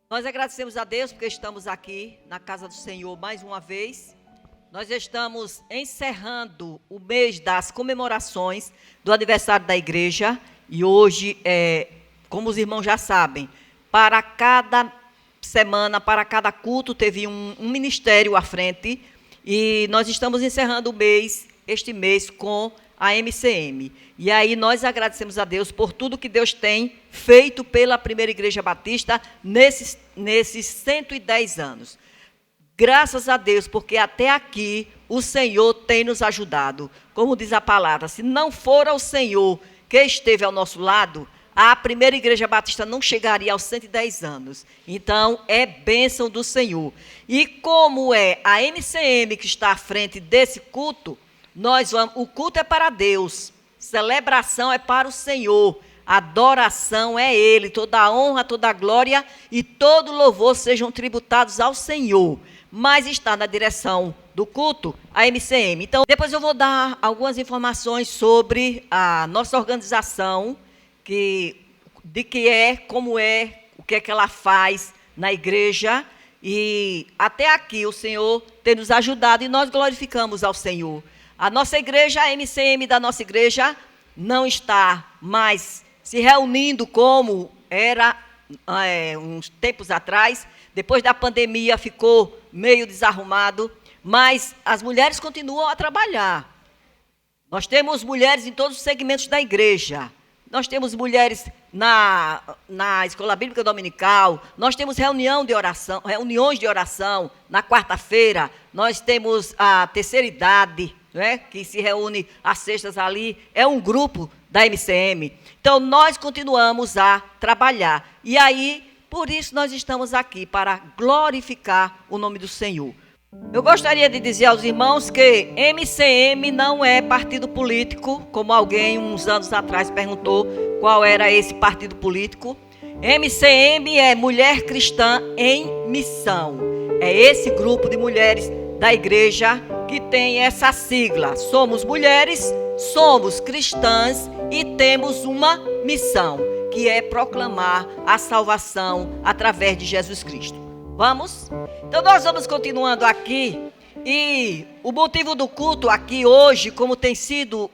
Nós agradecemos a Deus porque estamos aqui na casa do Senhor mais uma vez. Nós estamos encerrando o mês das comemorações do aniversário da igreja. E hoje, como os irmãos já sabem, para cada semana, para cada culto, teve um ministério à frente. E nós estamos encerrando este mês com a MCM. E aí nós agradecemos a Deus por tudo que Deus tem feito pela Primeira Igreja Batista nesses 110 anos. Graças a Deus, porque até aqui o Senhor tem nos ajudado. Como diz a palavra, se não for o Senhor que esteve ao nosso lado, a Primeira Igreja Batista não chegaria aos 110 anos. Então, é bênção do Senhor. E como é a MCM que está à frente desse culto, o culto é para Deus, celebração é para o Senhor, adoração é Ele, toda a honra, toda a glória e todo louvor sejam tributados ao Senhor. Mas está na direção do culto a MCM. Então, depois eu vou dar algumas informações sobre a nossa organização, como é, o que é que ela faz na igreja. E até aqui o Senhor tem nos ajudado e nós glorificamos ao Senhor. A nossa igreja, a MCM da nossa igreja, não está mais se reunindo como era uns tempos atrás. Depois da pandemia ficou meio desarrumado, mas as mulheres continuam a trabalhar. Nós temos mulheres em todos os segmentos da igreja. Nós temos mulheres na Escola Bíblica Dominical, nós temos reuniões de oração na quarta-feira, nós temos a terceira idade, que se reúne às sextas ali, é um grupo da MCM. Então, nós continuamos a trabalhar. E aí, por isso, nós estamos aqui, para glorificar o nome do Senhor. Eu gostaria de dizer aos irmãos que MCM não é partido político, como alguém uns anos atrás perguntou qual era esse partido político. MCM é Mulher Cristã em Missão. É esse grupo de mulheres da igreja que tem essa sigla. Somos mulheres, somos cristãs e temos uma missão, que é proclamar a salvação através de Jesus Cristo. Vamos? Então nós vamos continuando aqui. E o motivo do culto aqui hoje, como tem sido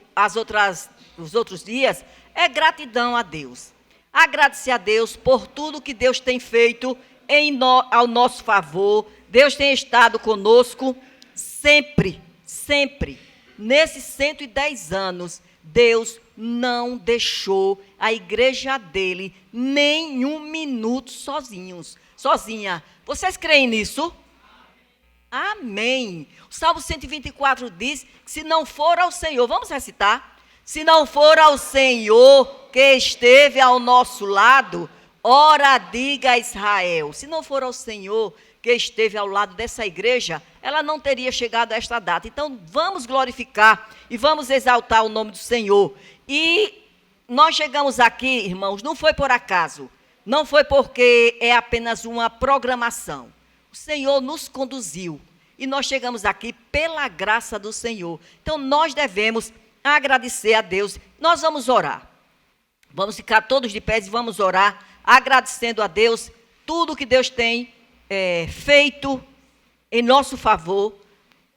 os outros dias, é gratidão a Deus. Agradecer a Deus por tudo que Deus tem feito ao nosso favor. Deus tem estado conosco sempre, sempre. Nesses 110 anos, Deus não deixou a igreja dele nem um minuto sozinha. Vocês creem nisso? Amém. O Salmo 124 diz que se não for ao Senhor, vamos recitar? Se não for ao Senhor que esteve ao nosso lado, ora diga a Israel. Se não for ao Senhor que esteve ao lado dessa igreja, ela não teria chegado a esta data. Então, vamos glorificar e vamos exaltar o nome do Senhor. E nós chegamos aqui, irmãos, não foi por acaso. Não foi porque é apenas uma programação. O Senhor nos conduziu e nós chegamos aqui pela graça do Senhor. Então, nós devemos agradecer a Deus. Nós vamos orar. Vamos ficar todos de pé e vamos orar, agradecendo a Deus tudo que Deus tem feito em nosso favor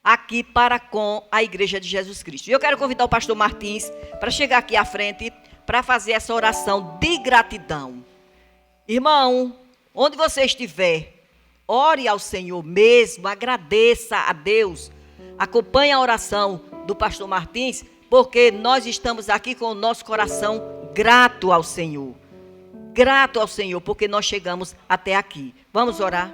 aqui para com a Igreja de Jesus Cristo. E eu quero convidar o pastor Martins para chegar aqui à frente para fazer essa oração de gratidão. Irmão, onde você estiver, ore ao Senhor mesmo, agradeça a Deus. Acompanhe a oração do pastor Martins, porque nós estamos aqui com o nosso coração grato ao Senhor. Grato ao Senhor, porque nós chegamos até aqui. Vamos orar?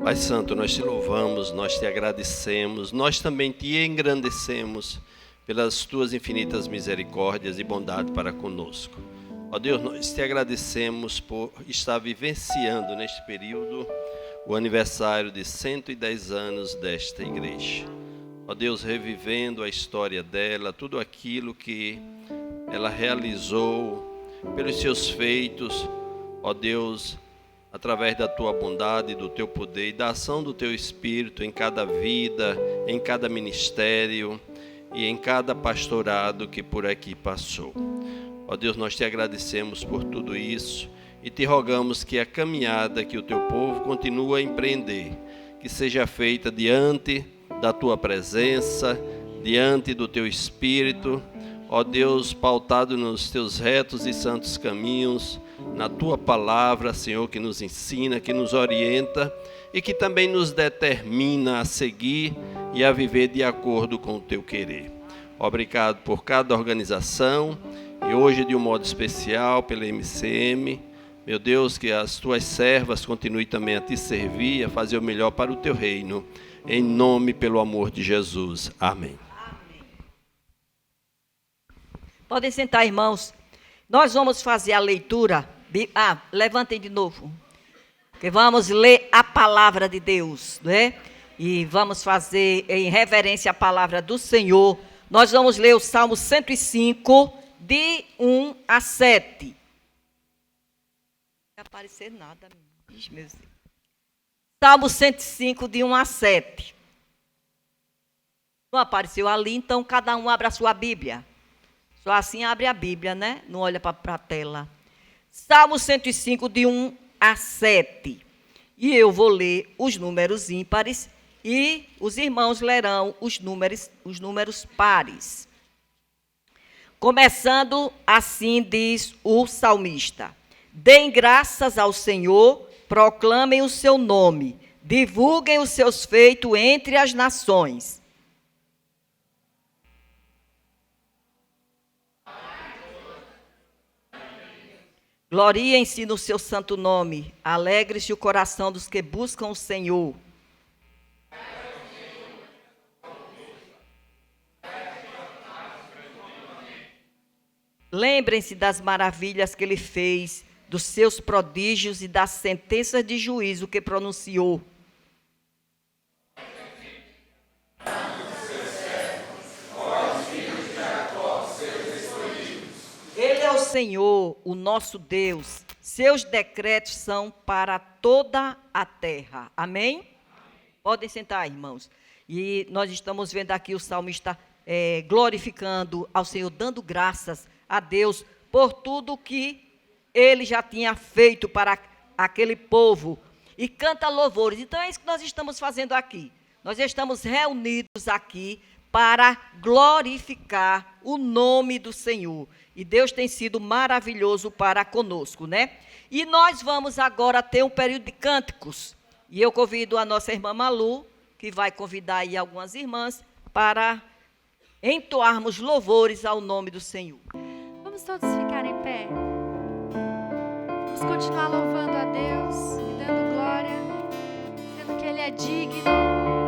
Pai Santo, nós te louvamos, nós te agradecemos, nós também te engrandecemos pelas tuas infinitas misericórdias e bondade para conosco. Ó Deus, nós te agradecemos por estar vivenciando neste período o aniversário de 110 anos desta igreja. Ó Deus, revivendo a história dela, tudo aquilo que ela realizou, pelos seus feitos, ó Deus, através da tua bondade, do teu poder e da ação do teu Espírito em cada vida, em cada ministério e em cada pastorado que por aqui passou. Ó Deus, nós te agradecemos por tudo isso e te rogamos que a caminhada que o teu povo continua a empreender, que seja feita diante da tua presença, diante do teu Espírito, ó Deus, pautado nos teus retos e santos caminhos, na tua palavra, Senhor, que nos ensina, que nos orienta e que também nos determina a seguir e a viver de acordo com o teu querer. Obrigado por cada organização e hoje de um modo especial pela MCM. Meu Deus, que as tuas servas continuem também a te servir, a fazer o melhor para o teu reino. Em nome, pelo amor de Jesus. Amém. Podem sentar, irmãos. Nós vamos fazer a leitura. Levantem de novo. Que vamos ler a palavra de Deus, né? E vamos fazer em reverência à palavra do Senhor. Nós vamos ler o Salmo 105, de 1 a 7. Não vai aparecer nada. Ixi, meu Deus. Salmo 105, de 1 a 7. Não apareceu ali, então cada um abra a sua Bíblia. Só assim abre a Bíblia, né? Não olha para a tela. Salmo 105, de 1 a 7. E eu vou ler os números ímpares e os irmãos lerão os números pares. Começando assim diz o salmista: deem graças ao Senhor, proclamem o seu nome, divulguem os seus feitos entre as nações. Gloriem-se no seu santo nome, alegre-se o coração dos que buscam o Senhor. Lembrem-se das maravilhas que ele fez, dos seus prodígios e das sentenças de juízo que pronunciou. Ele é o Senhor, o nosso Deus. Seus decretos são para toda a terra. Amém? Podem sentar, irmãos. E nós estamos vendo aqui o salmista glorificando ao Senhor, dando graças a Deus por tudo que ele já tinha feito para aquele povo. E canta louvores. Então é isso que nós estamos fazendo aqui. Nós estamos reunidos aqui para glorificar o nome do Senhor. E Deus tem sido maravilhoso para conosco, né? E nós vamos agora ter um período de cânticos. E eu convido a nossa irmã Malu, que vai convidar aí algumas irmãs, para entoarmos louvores ao nome do Senhor. Vamos todos ficar em pé. Vamos continuar louvando a Deus e dando glória, dizendo que Ele é digno.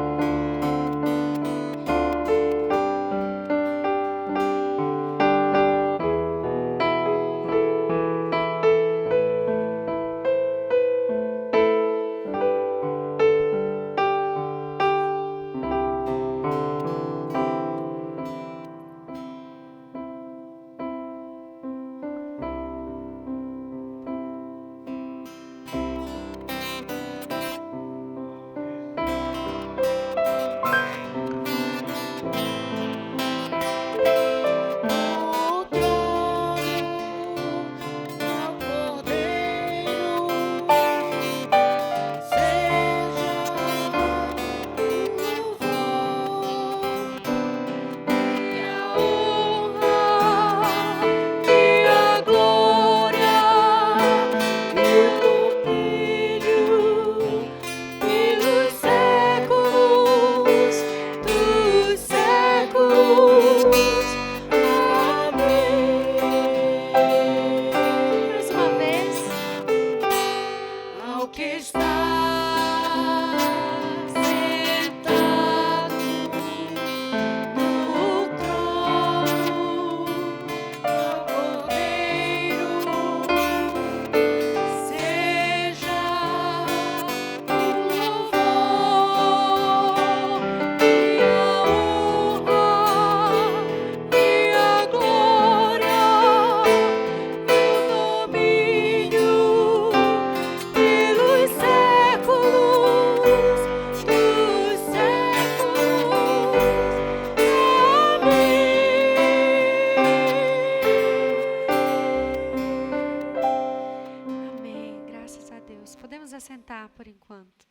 enquanto.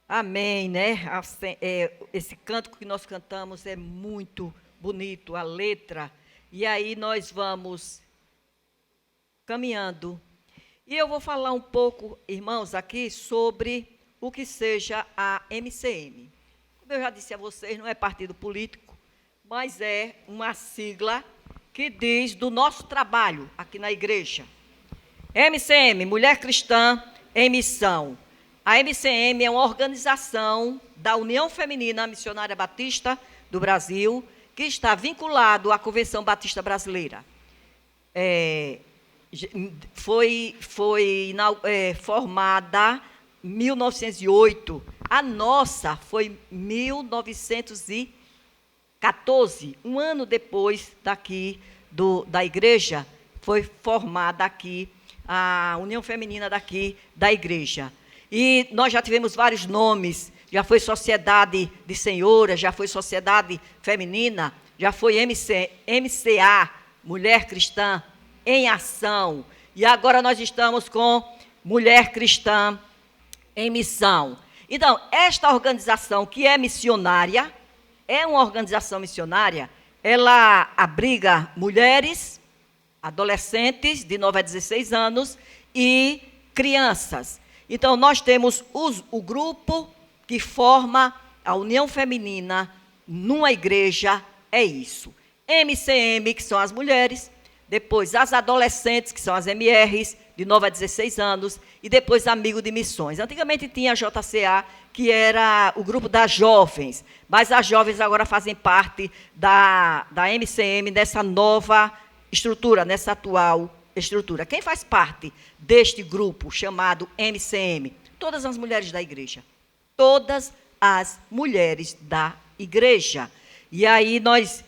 Amém, né? Esse cântico que nós cantamos é muito bonito, a letra. E aí nós vamos caminhando. E eu vou falar um pouco, irmãos, aqui sobre o que seja a MCM. Como eu já disse a vocês, não é partido político, mas é uma sigla que diz do nosso trabalho aqui na igreja. MCM, Mulher Cristã em Missão. A MCM é uma organização da União Feminina Missionária Batista do Brasil, que está vinculado à Convenção Batista Brasileira. Foi formada em 1908. A nossa foi 1914, um ano depois daqui da igreja, foi formada aqui a União Feminina daqui da igreja. E nós já tivemos vários nomes, já foi Sociedade de Senhoras, já foi Sociedade Feminina, já foi MCA, Mulher Cristã em Ação. E agora nós estamos com Mulher Cristã em Missão. Então, esta organização que é missionária, é uma organização missionária, ela abriga mulheres, adolescentes de 9 a 16 anos e crianças. Então, nós temos o grupo que forma a União Feminina numa igreja, é isso. MCM, que são as mulheres, depois as adolescentes, que são as MRs, de 9 a 16 anos, e depois Amigo de Missões. Antigamente tinha a JCA, que era o grupo das jovens, mas as jovens agora fazem parte da MCM, dessa nova estrutura, nessa atual estrutura. Quem faz parte deste grupo chamado MCM? Todas as mulheres da igreja. Todas as mulheres da igreja. E aí nós,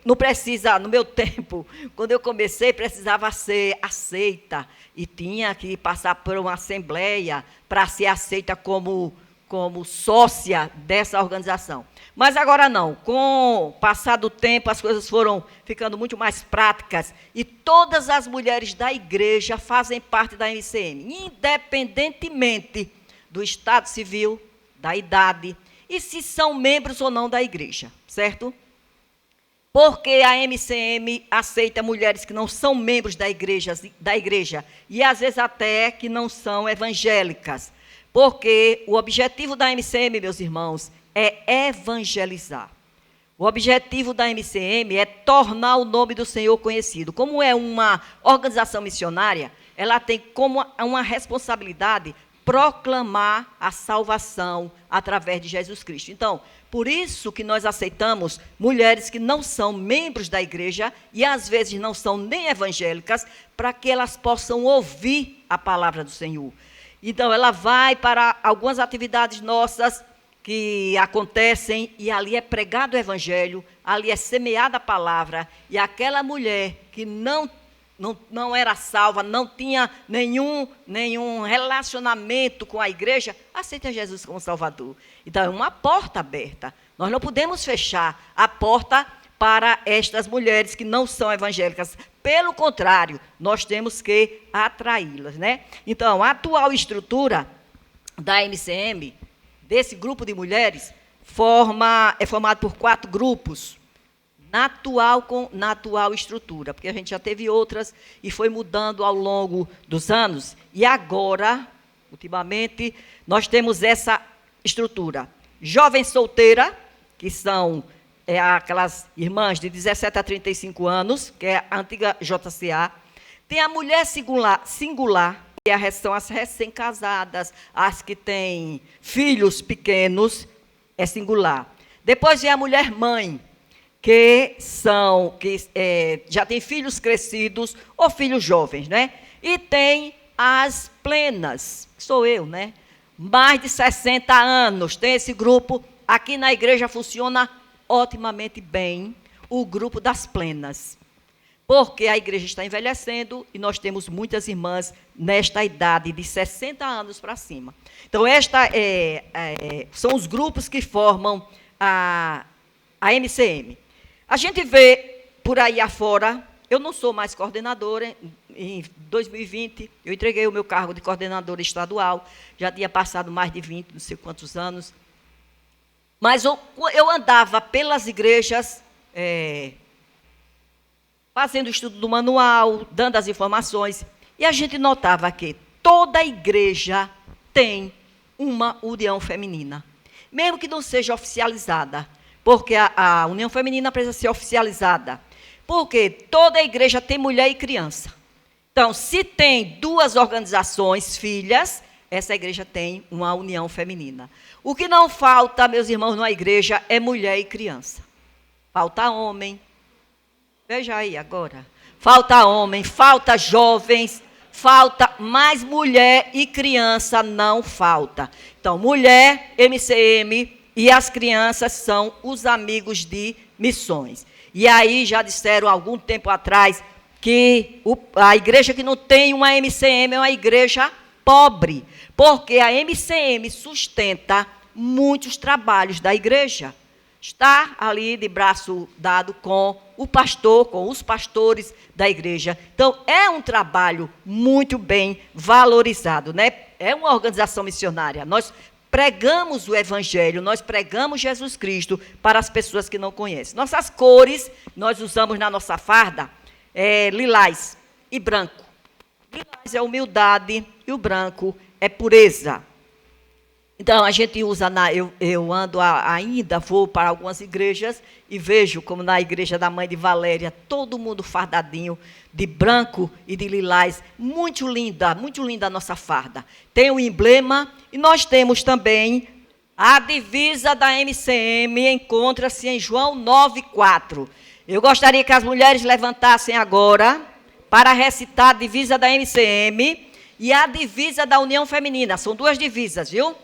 não precisa, no meu tempo, quando eu comecei, precisava ser aceita e tinha que passar por uma assembleia para ser aceita como sócia dessa organização. Mas agora não, com o passar do tempo, as coisas foram ficando muito mais práticas e todas as mulheres da igreja fazem parte da MCM, independentemente do estado civil, da idade e se são membros ou não da igreja, certo? Porque a MCM aceita mulheres que não são membros da igreja e às vezes até que não são evangélicas. Porque o objetivo da MCM, meus irmãos, é evangelizar. O objetivo da MCM é tornar o nome do Senhor conhecido. Como é uma organização missionária, ela tem como uma responsabilidade proclamar a salvação através de Jesus Cristo. Então, por isso que nós aceitamos mulheres que não são membros da igreja e às vezes não são nem evangélicas, para que elas possam ouvir a palavra do Senhor. Então, ela vai para algumas atividades nossas que acontecem e ali é pregado o evangelho, ali é semeada a palavra e aquela mulher que não era salva, não tinha nenhum relacionamento com a igreja, aceita Jesus como Salvador. Então, é uma porta aberta. Nós não podemos fechar a porta para estas mulheres que não são evangélicas. Pelo contrário, nós temos que atraí-las, né? Então, a atual estrutura da MCM, desse grupo de mulheres, é formado por 4 grupos, na atual estrutura, porque a gente já teve outras e foi mudando ao longo dos anos. E agora, ultimamente, nós temos essa estrutura. Jovem solteira, que são aquelas irmãs de 17 a 35 anos, que é a antiga JCA. Tem a mulher singular, que são as recém-casadas, as que têm filhos pequenos, é singular. Depois vem a mulher mãe, que já tem filhos crescidos ou filhos jovens, né? E tem as plenas, que sou eu, né? Mais de 60 anos, tem esse grupo. Aqui na igreja funciona otimamente bem o grupo das plenas, porque a igreja está envelhecendo e nós temos muitas irmãs nesta idade de 60 anos para cima. Então, são os grupos que formam a MCM. A gente vê por aí afora, eu não sou mais coordenadora em 2020, eu entreguei o meu cargo de coordenadora estadual, já tinha passado mais de 20, não sei quantos anos. Mas eu andava pelas igrejas, fazendo o estudo do manual, dando as informações, e a gente notava que toda igreja tem uma união feminina, mesmo que não seja oficializada, porque a união feminina precisa ser oficializada, porque toda igreja tem mulher e criança. Então, se tem 2 organizações filhas, essa igreja tem uma união feminina. O que não falta, meus irmãos, numa igreja é mulher e criança. Falta homem. Veja aí agora. Falta homem, falta jovens, falta mais mulher e criança não falta. Então, mulher, MCM e as crianças são os amigos de missões. E aí já disseram há algum tempo atrás que a igreja que não tem uma MCM é uma igreja pobre, porque a MCM sustenta muitos trabalhos da igreja. Está ali de braço dado com o pastor, com os pastores da igreja. Então, é um trabalho muito bem valorizado, né? É uma organização missionária. Nós pregamos o evangelho, nós pregamos Jesus Cristo para as pessoas que não conhecem. Nossas cores, nós usamos na nossa farda, lilás e branco. Lilás é humildade e o branco é pureza. Então, a gente usa, eu ando ainda, vou para algumas igrejas e vejo, como na igreja da mãe de Valéria, todo mundo fardadinho de branco e de lilás. Muito linda a nossa farda. Tem o emblema e nós temos também a divisa da MCM, encontra-se em João 9,4. Eu gostaria que as mulheres levantassem agora para recitar a divisa da MCM e a divisa da União Feminina. São 2 divisas, viu?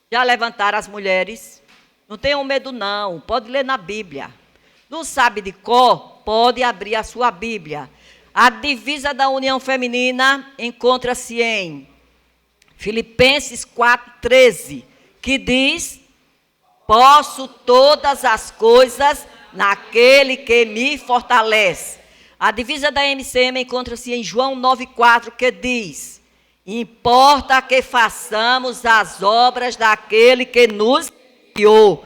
Já levantaram as mulheres? Não tenham medo, não. Pode ler na Bíblia. Não sabe de cor? Pode abrir a sua Bíblia. A divisa da União Feminina encontra-se em Filipenses 4,13, que diz: posso todas as coisas naquele que me fortalece. A divisa da MCM encontra-se em João 9,4, que diz: importa que façamos as obras daquele que nos enviou,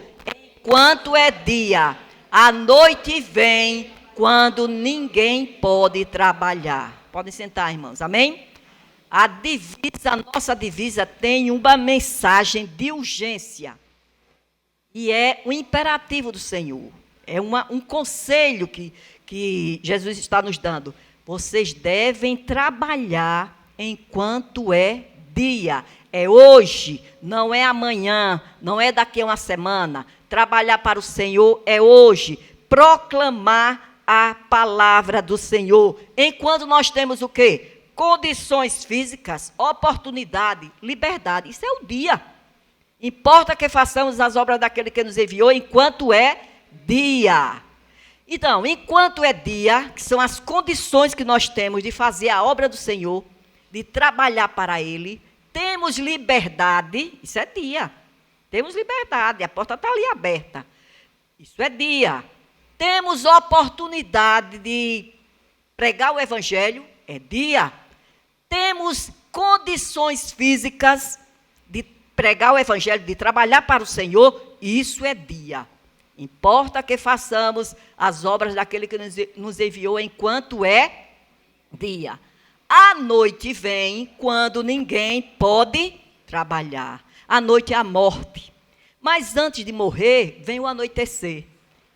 enquanto é dia. A noite vem, quando ninguém pode trabalhar. Podem sentar, irmãos, amém? A nossa divisa tem uma mensagem de urgência. E é um imperativo do Senhor. É um conselho que Jesus está nos dando. Vocês devem trabalhar enquanto é dia. É hoje, não é amanhã, não é daqui a uma semana. Trabalhar para o Senhor é hoje. Proclamar a palavra do Senhor. Enquanto nós temos o quê? Condições físicas, oportunidade, liberdade. Isso é o dia. Importa que façamos as obras daquele que nos enviou enquanto é dia. Então, enquanto é dia, que são as condições que nós temos de fazer a obra do Senhor, de trabalhar para Ele, temos liberdade, isso é dia. Temos liberdade, a porta está ali aberta. Isso é dia. Temos oportunidade de pregar o Evangelho, é dia. Temos condições físicas de pregar o Evangelho, de trabalhar para o Senhor, isso é dia. Importa que façamos as obras daquele que nos enviou enquanto é dia. A noite vem quando ninguém pode trabalhar. A noite é a morte. Mas antes de morrer, vem o anoitecer.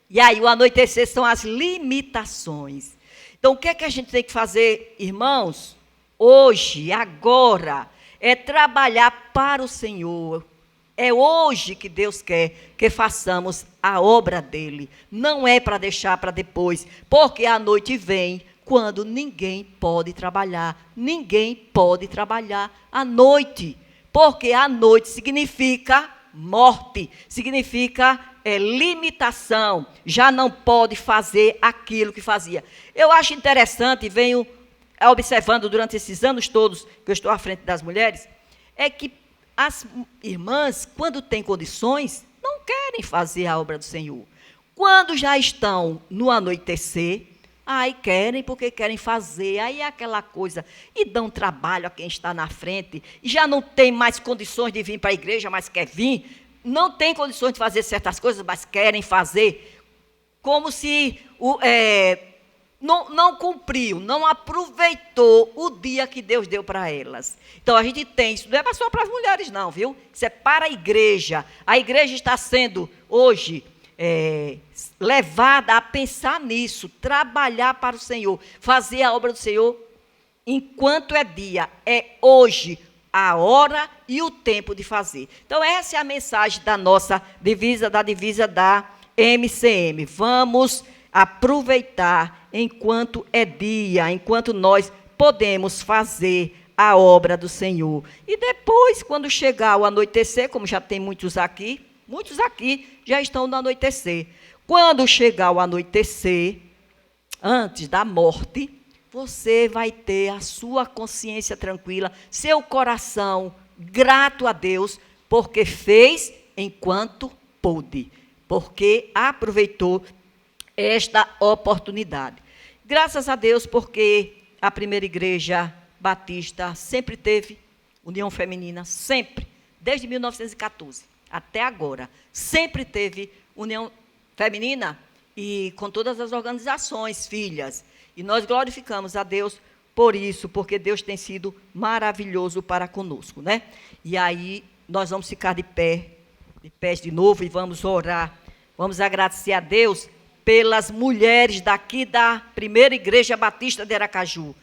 E aí, o anoitecer são as limitações. Então, o que é que a gente tem que fazer, irmãos? Hoje, agora, é trabalhar para o Senhor. É hoje que Deus quer que façamos a obra dele. Não é para deixar para depois, porque a noite vem quando ninguém pode trabalhar. Ninguém pode trabalhar à noite, porque a noite significa morte, significa limitação. Já não pode fazer aquilo que fazia. Eu acho interessante, venho observando durante esses anos todos que eu estou à frente das mulheres, é que as irmãs, quando têm condições, não querem fazer a obra do Senhor. Quando já estão no anoitecer, Aí querem porque querem fazer, aí é aquela coisa, e dão trabalho a quem está na frente, e já não tem mais condições de vir para a igreja, mas quer vir, não tem condições de fazer certas coisas, mas querem fazer, como se não cumpriu, não aproveitou o dia que Deus deu para elas. Então a gente tem, isso não é só para as mulheres não, viu? Isso é para a igreja está sendo hoje levada a pensar nisso, trabalhar para o Senhor, fazer a obra do Senhor enquanto é dia, é hoje a hora e o tempo de fazer. Então essa é a mensagem da nossa divisa, da MCM. Vamos aproveitar enquanto é dia, enquanto nós podemos fazer a obra do Senhor. E depois, quando chegar o anoitecer, como já tem muitos aqui já estão no anoitecer. Quando chegar o anoitecer, antes da morte, você vai ter a sua consciência tranquila, seu coração grato a Deus, porque fez enquanto pôde, porque aproveitou esta oportunidade. Graças a Deus, porque a primeira igreja batista sempre teve união feminina, sempre, desde 1914 até agora, sempre teve união feminina e com todas as organizações, filhas. E nós glorificamos a Deus por isso, porque Deus tem sido maravilhoso para conosco, né? E aí nós vamos ficar de pés de novo e vamos orar. Vamos agradecer a Deus pelas mulheres daqui da primeira igreja batista de Aracaju,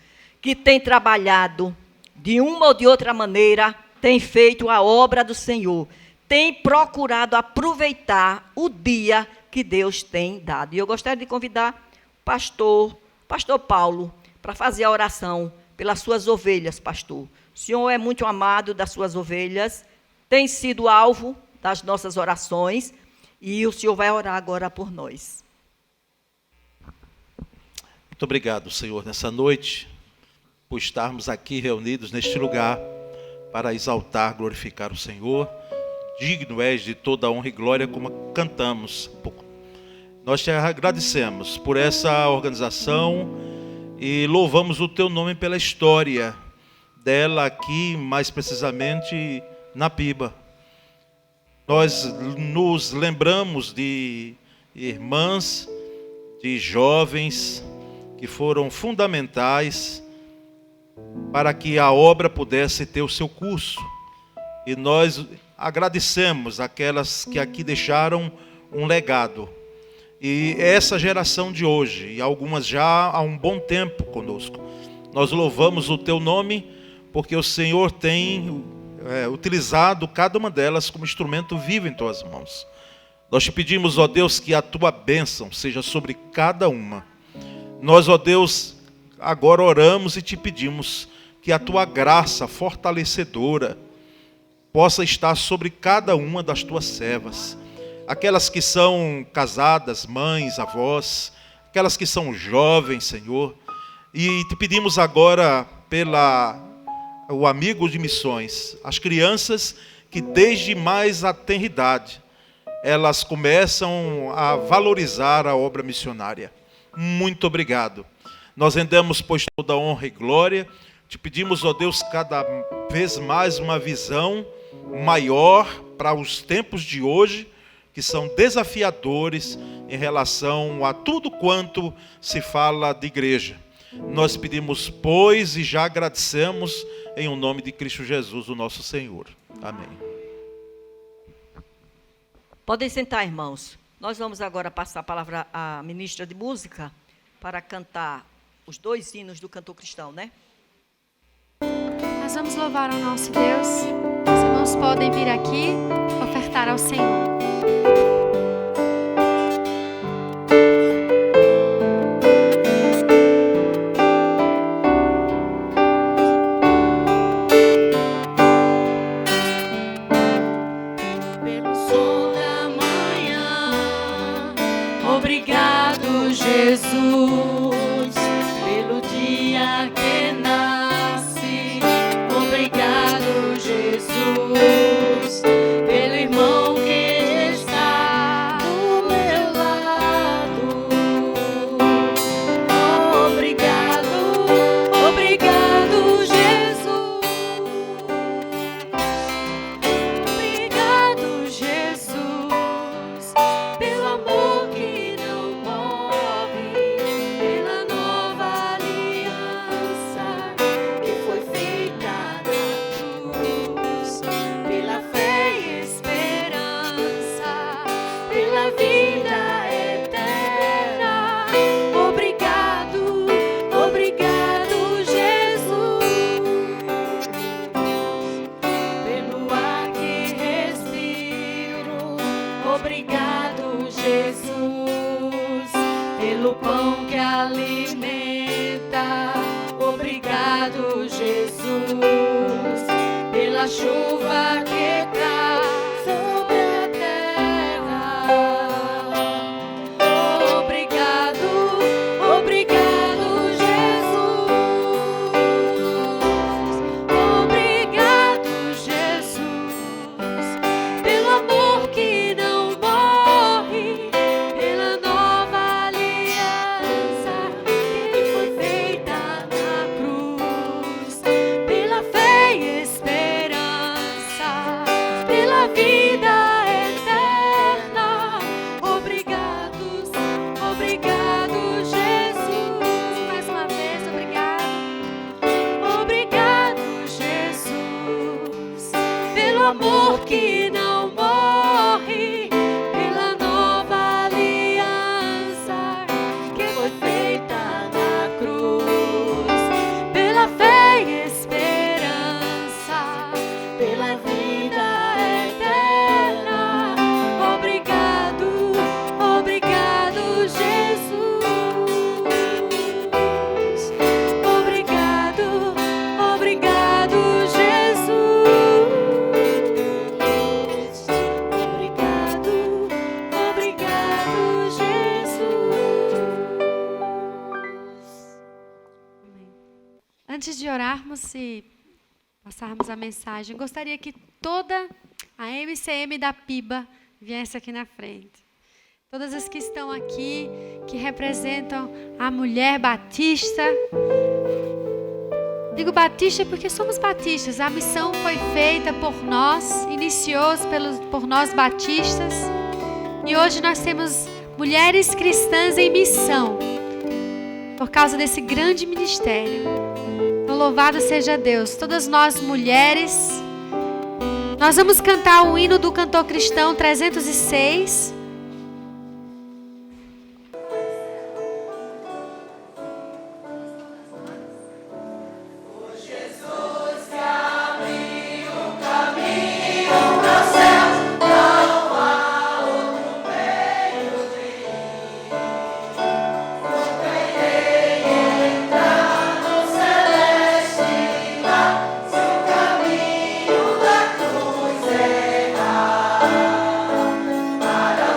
que tem trabalhado de uma ou de outra maneira, tem feito a obra do Senhor, tem procurado aproveitar o dia que Deus tem dado. E eu gostaria de convidar o pastor Paulo, para fazer a oração pelas suas ovelhas, pastor. O senhor é muito amado das suas ovelhas, tem sido alvo das nossas orações, e o senhor vai orar agora por nós. Muito obrigado, Senhor, nessa noite, por estarmos aqui reunidos neste lugar, para exaltar, glorificar o Senhor. Digno és de toda honra e glória, como cantamos. Nós te agradecemos por essa organização e louvamos o teu nome pela história dela aqui, mais precisamente na Piba. Nós nos lembramos de irmãs, de jovens que foram fundamentais para que a obra pudesse ter o seu curso. E nós agradecemos aquelas que aqui deixaram um legado. E essa geração de hoje, e algumas já há um bom tempo conosco, nós louvamos o teu nome, porque o Senhor tem utilizado cada uma delas como instrumento vivo em tuas mãos. Nós te pedimos, ó Deus, que a tua bênção seja sobre cada uma. Nós, ó Deus, agora oramos e te pedimos que a tua graça fortalecedora possa estar sobre cada uma das tuas servas. Aquelas que são casadas, mães, avós, aquelas que são jovens, Senhor. E te pedimos agora o amigo de missões, as crianças que desde mais a tenridade, elas começam a valorizar a obra missionária. Muito obrigado. Nós rendemos, pois, toda honra e glória. Te pedimos, ó Deus, cada vez mais uma visão maior para os tempos de hoje, que são desafiadores em relação a tudo quanto se fala de igreja. Nós pedimos, pois, e já agradecemos em o nome de Cristo Jesus, o nosso Senhor. Amém. Podem sentar, irmãos. Nós vamos agora passar a palavra à ministra de música para cantar os 2 hinos do cantor cristão, né? Nós vamos louvar ao nosso Deus. Os irmãos podem vir aqui ofertar ao Senhor. Pelo sol da manhã, obrigado, Jesus, pelo dia que nasce, obrigado, Jesus, pelo irmão que está do meu lado. Obrigado, Jesus, pelo pão que alimenta. Obrigado, Jesus, pela chuva que cai sobre a terra. Obrigado, obrigado, Jesus. Obrigado, Jesus, pelo amor que não morre, pela nova aliança que foi feita na cruz, pela fé e esperança, pela vida eterna. Obrigado, obrigado, Jesus. Mais uma vez, obrigado. Obrigado, Jesus, pelo amor que não morre, pela nova aliança que foi feita na cruz, pela fé e esperança, pela vida eterna. Obrigado, obrigado, Jesus. Obrigado, obrigado, Jesus. Obrigado, obrigado, Jesus. Amém. Antes de orarmos e passarmos a mensagem, gostaria que toda a MCM da PIBA viesse aqui na frente. Todas as que estão aqui, que representam a mulher batista. Digo batista porque somos batistas. A missão foi feita por nós, iniciou-se por nós batistas. E hoje nós temos mulheres cristãs em missão, por causa desse grande ministério. Então, louvado seja Deus. Todas nós mulheres, nós vamos cantar o hino do cantor cristão 306. Para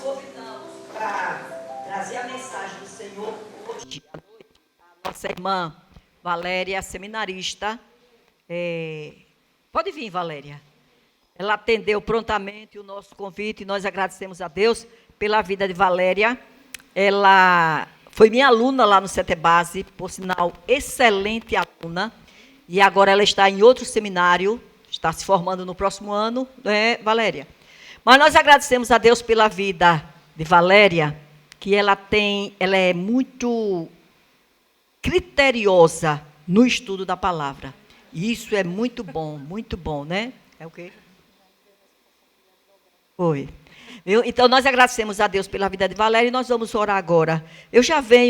convidamos para trazer a mensagem do Senhor hoje à noite a nossa irmã Valéria, seminarista. Pode vir, Valéria. Ela atendeu prontamente o nosso convite e nós agradecemos a Deus pela vida de Valéria. Ela foi minha aluna lá no CETEBASE, por sinal, excelente aluna. E agora ela está em outro seminário, está se formando no próximo ano, né, Valéria? Mas nós agradecemos a Deus pela vida de Valéria, que ela é muito criteriosa no estudo da palavra. E isso é muito bom, né? É o quê? Foi. Então, nós agradecemos a Deus pela vida de Valéria e nós vamos orar agora.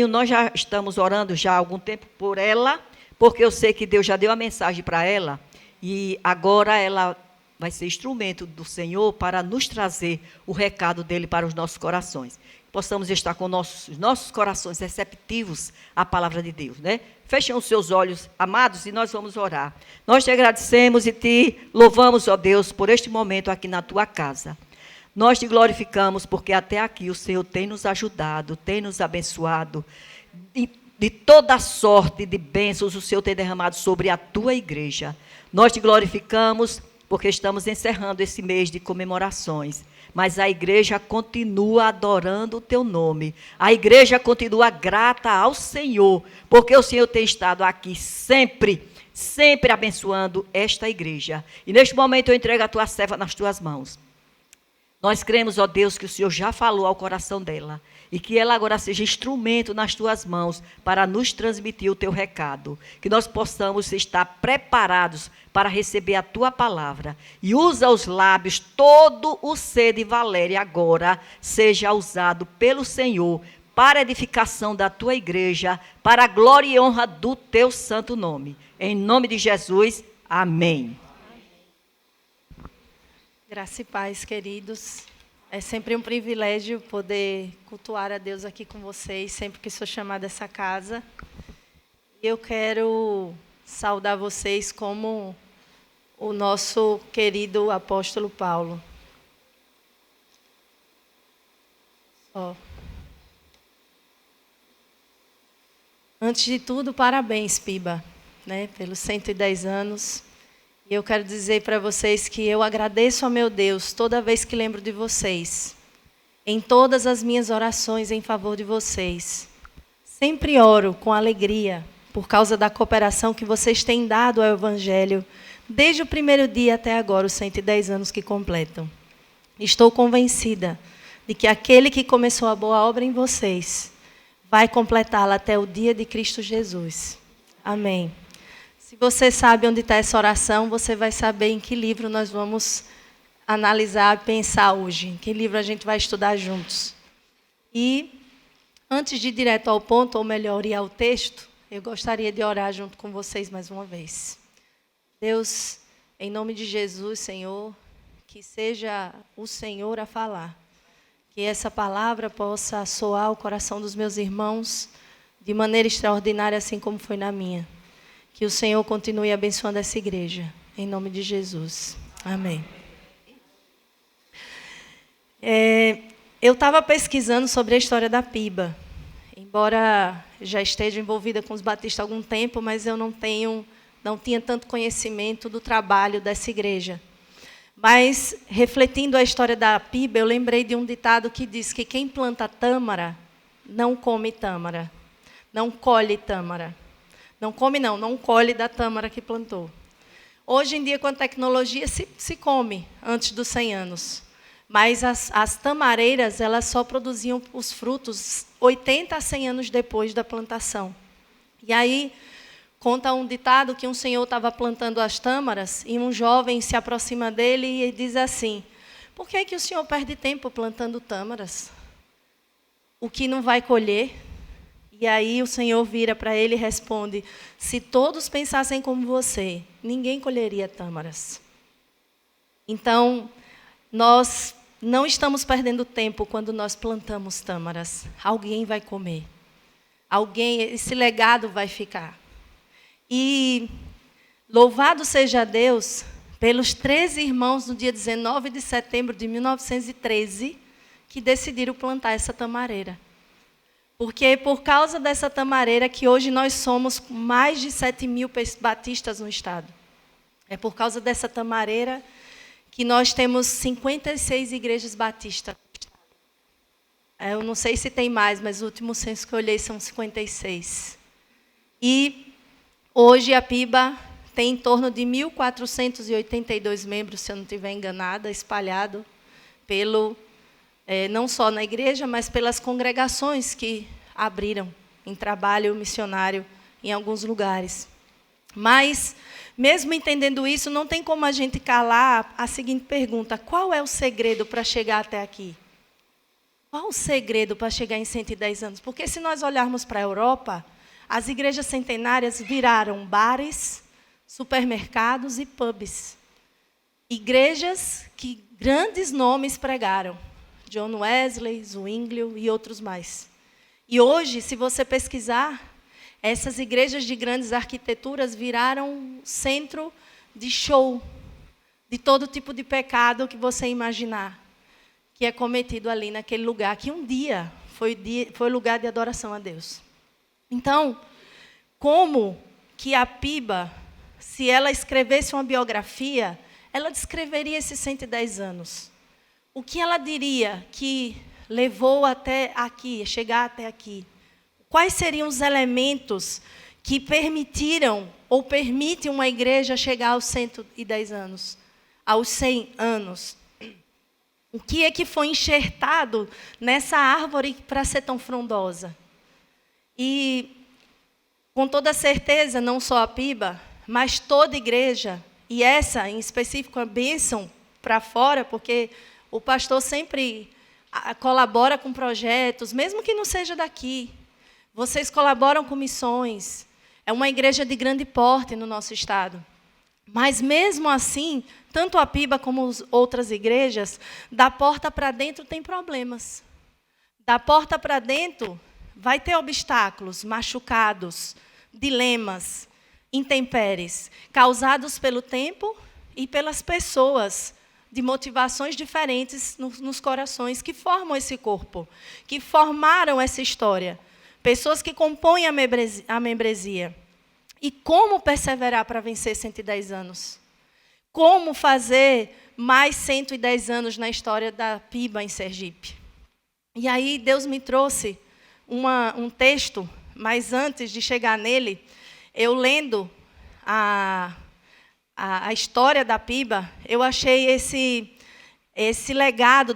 Nós já estamos orando já há algum tempo por ela, porque eu sei que Deus já deu a mensagem para ela e agora ela vai ser instrumento do Senhor para nos trazer o recado dele para os nossos corações. Possamos estar com nossos corações receptivos à palavra de Deus, né? Fechem os seus olhos, amados, e nós vamos orar. Nós te agradecemos e te louvamos, ó Deus, por este momento aqui na tua casa. Nós te glorificamos porque até aqui o Senhor tem nos ajudado, tem nos abençoado. De toda sorte de bênçãos o Senhor tem derramado sobre a tua igreja. Nós te glorificamos porque estamos encerrando esse mês de comemorações. Mas a igreja continua adorando o teu nome. A igreja continua grata ao Senhor, porque o Senhor tem estado aqui sempre abençoando esta igreja. E neste momento eu entrego a tua serva nas tuas mãos. Nós cremos, ó Deus, que o Senhor já falou ao coração dela e que ela agora seja instrumento nas tuas mãos para nos transmitir o teu recado. Que nós possamos estar preparados para receber a tua palavra. E usa os lábios, todo o ser de Valéria agora seja usado pelo Senhor para a edificação da tua igreja, para a glória e honra do teu santo nome. Em nome de Jesus, amém. Graça e paz, queridos. É sempre um privilégio poder cultuar a Deus aqui com vocês, sempre que sou chamada a essa casa. Eu quero saudar vocês como o nosso querido apóstolo Paulo. Antes de tudo, parabéns, Piba, né, pelos 110 anos. E eu quero dizer para vocês que eu agradeço ao meu Deus toda vez que lembro de vocês. Em todas as minhas orações em favor de vocês. Sempre oro com alegria por causa da cooperação que vocês têm dado ao Evangelho desde o primeiro dia até agora, os 110 anos que completam. Estou convencida de que aquele que começou a boa obra em vocês vai completá-la até o dia de Cristo Jesus. Amém. Se você sabe onde está essa oração, você vai saber em que livro nós vamos analisar e pensar hoje. Em que livro a gente vai estudar juntos. E, antes de ir direto ao ponto, ou melhor, ir ao texto, eu gostaria de orar junto com vocês mais uma vez. Deus, em nome de Jesus, Senhor, que seja o Senhor a falar. Que essa palavra possa soar ao coração dos meus irmãos de maneira extraordinária, assim como foi na minha. Que o Senhor continue abençoando essa igreja. Em nome de Jesus. Amém. Eu estava pesquisando sobre a história da Piba. Embora já esteja envolvida com os batistas há algum tempo, mas eu não tinha tanto conhecimento do trabalho dessa igreja. Mas, refletindo a história da Piba, eu lembrei de um ditado que diz que quem planta tâmara não come tâmara. Não colhe tâmara. Não come não colhe da tâmara que plantou. Hoje em dia, com a tecnologia, se come antes dos 100 anos. Mas as tamareiras, elas só produziam os frutos 80 a 100 anos depois da plantação. E aí, conta um ditado que um senhor estava plantando as tâmaras e um jovem se aproxima dele e diz assim: por que é que o senhor perde tempo plantando tâmaras? O que não vai colher? E aí o Senhor vira para ele e responde: se todos pensassem como você, ninguém colheria tâmaras. Então, nós não estamos perdendo tempo quando nós plantamos tâmaras. Alguém vai comer. Esse legado vai ficar. E louvado seja Deus pelos 13 irmãos no dia 19 de setembro de 1913, que decidiram plantar essa tamareira. Porque é por causa dessa tamareira que hoje nós somos mais de 7.000 batistas no estado. É por causa dessa tamareira que nós temos 56 igrejas batistas. Eu não sei se tem mais, mas o último censo que eu olhei são 56. E hoje a PIBA tem em torno de 1.482 membros, se eu não estiver enganada, espalhado não só na igreja, mas pelas congregações que abriram em trabalho missionário em alguns lugares. Mas, mesmo entendendo isso, não tem como a gente calar a seguinte pergunta: qual é o segredo para chegar até aqui? Qual o segredo para chegar em 110 anos? Porque se nós olharmos para a Europa, as igrejas centenárias viraram bares, supermercados e pubs. Igrejas que grandes nomes pregaram. John Wesley, Zwinglio e outros mais. E hoje, se você pesquisar, essas igrejas de grandes arquiteturas viraram centro de show, de todo tipo de pecado que você imaginar, que é cometido ali naquele lugar, que um dia foi lugar de adoração a Deus. Então, como que a PIBA, se ela escrevesse uma biografia, ela descreveria esses 110 anos? O que ela diria que levou até aqui, chegar até aqui? Quais seriam os elementos que permitiram ou permitem uma igreja chegar aos 110 anos, aos 100 anos? O que é que foi enxertado nessa árvore para ser tão frondosa? E, com toda certeza, não só a PIBA, mas toda igreja, e essa em específico a bênção para fora, porque o pastor sempre colabora com projetos, mesmo que não seja daqui. Vocês colaboram com missões. É uma igreja de grande porte no nosso estado. Mas, mesmo assim, tanto a PIBA como as outras igrejas, da porta para dentro tem problemas. Da porta para dentro vai ter obstáculos, machucados, dilemas, intempéries, causados pelo tempo e pelas pessoas, de motivações diferentes nos corações que formam esse corpo, que formaram essa história. Pessoas que compõem a membresia. E como perseverar para vencer 110 anos? Como fazer mais 110 anos na história da PIBA em Sergipe? E aí Deus me trouxe um texto, mas antes de chegar nele, eu lendo a história da PIBA, eu achei esse legado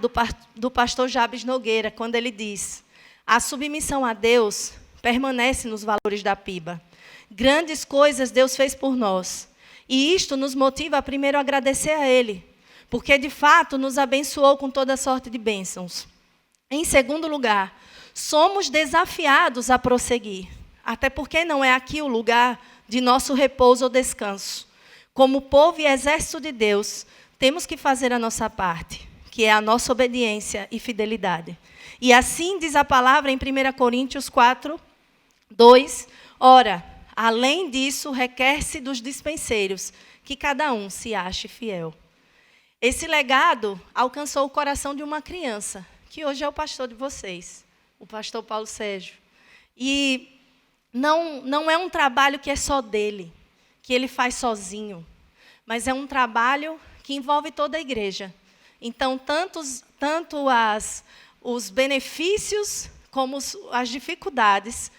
do pastor Jabes Nogueira, quando ele diz: a submissão a Deus permanece nos valores da PIBA. Grandes coisas Deus fez por nós. E isto nos motiva a primeiro agradecer a Ele, porque de fato nos abençoou com toda sorte de bênçãos. Em segundo lugar, somos desafiados a prosseguir, até porque não é aqui o lugar de nosso repouso ou descanso. Como povo e exército de Deus, temos que fazer a nossa parte, que é a nossa obediência e fidelidade. E assim diz a palavra em 1 Coríntios 4, 2, ora, além disso, requer-se dos dispenseiros, que cada um se ache fiel. Esse legado alcançou o coração de uma criança, que hoje é o pastor de vocês, o pastor Paulo Sérgio. E não é um trabalho que é só dele, que ele faz sozinho, mas é um trabalho que envolve toda a igreja. Então, tanto os benefícios como as dificuldades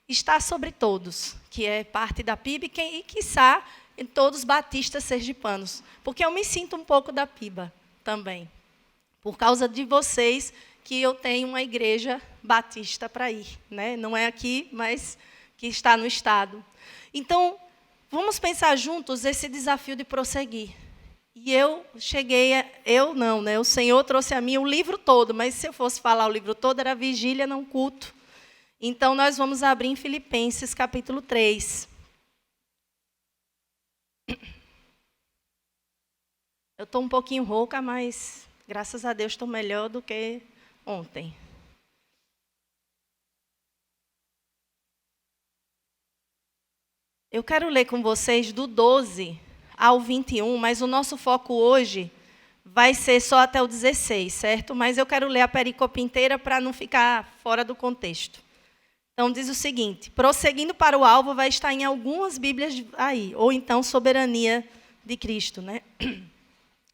está sobre todos, que é parte da PIBA e, quiçá, em todos os batistas sergipanos. Porque eu me sinto um pouco da PIBA também. Por causa de vocês, que eu tenho uma igreja batista para ir. Né? Não é aqui, mas que está no estado. Então, vamos pensar juntos esse desafio de prosseguir. E o Senhor trouxe a mim o livro todo, mas se eu fosse falar o livro todo, era vigília, não culto. Então, nós vamos abrir em Filipenses, capítulo 3. Eu estou um pouquinho rouca, mas, graças a Deus, estou melhor do que ontem. Eu quero ler com vocês do 12 ao 21, mas o nosso foco hoje vai ser só até o 16, certo? Mas eu quero ler a perícope inteira para não ficar fora do contexto. Então, diz o seguinte: prosseguindo para o alvo, vai estar em algumas Bíblias aí, ou então soberania de Cristo, né?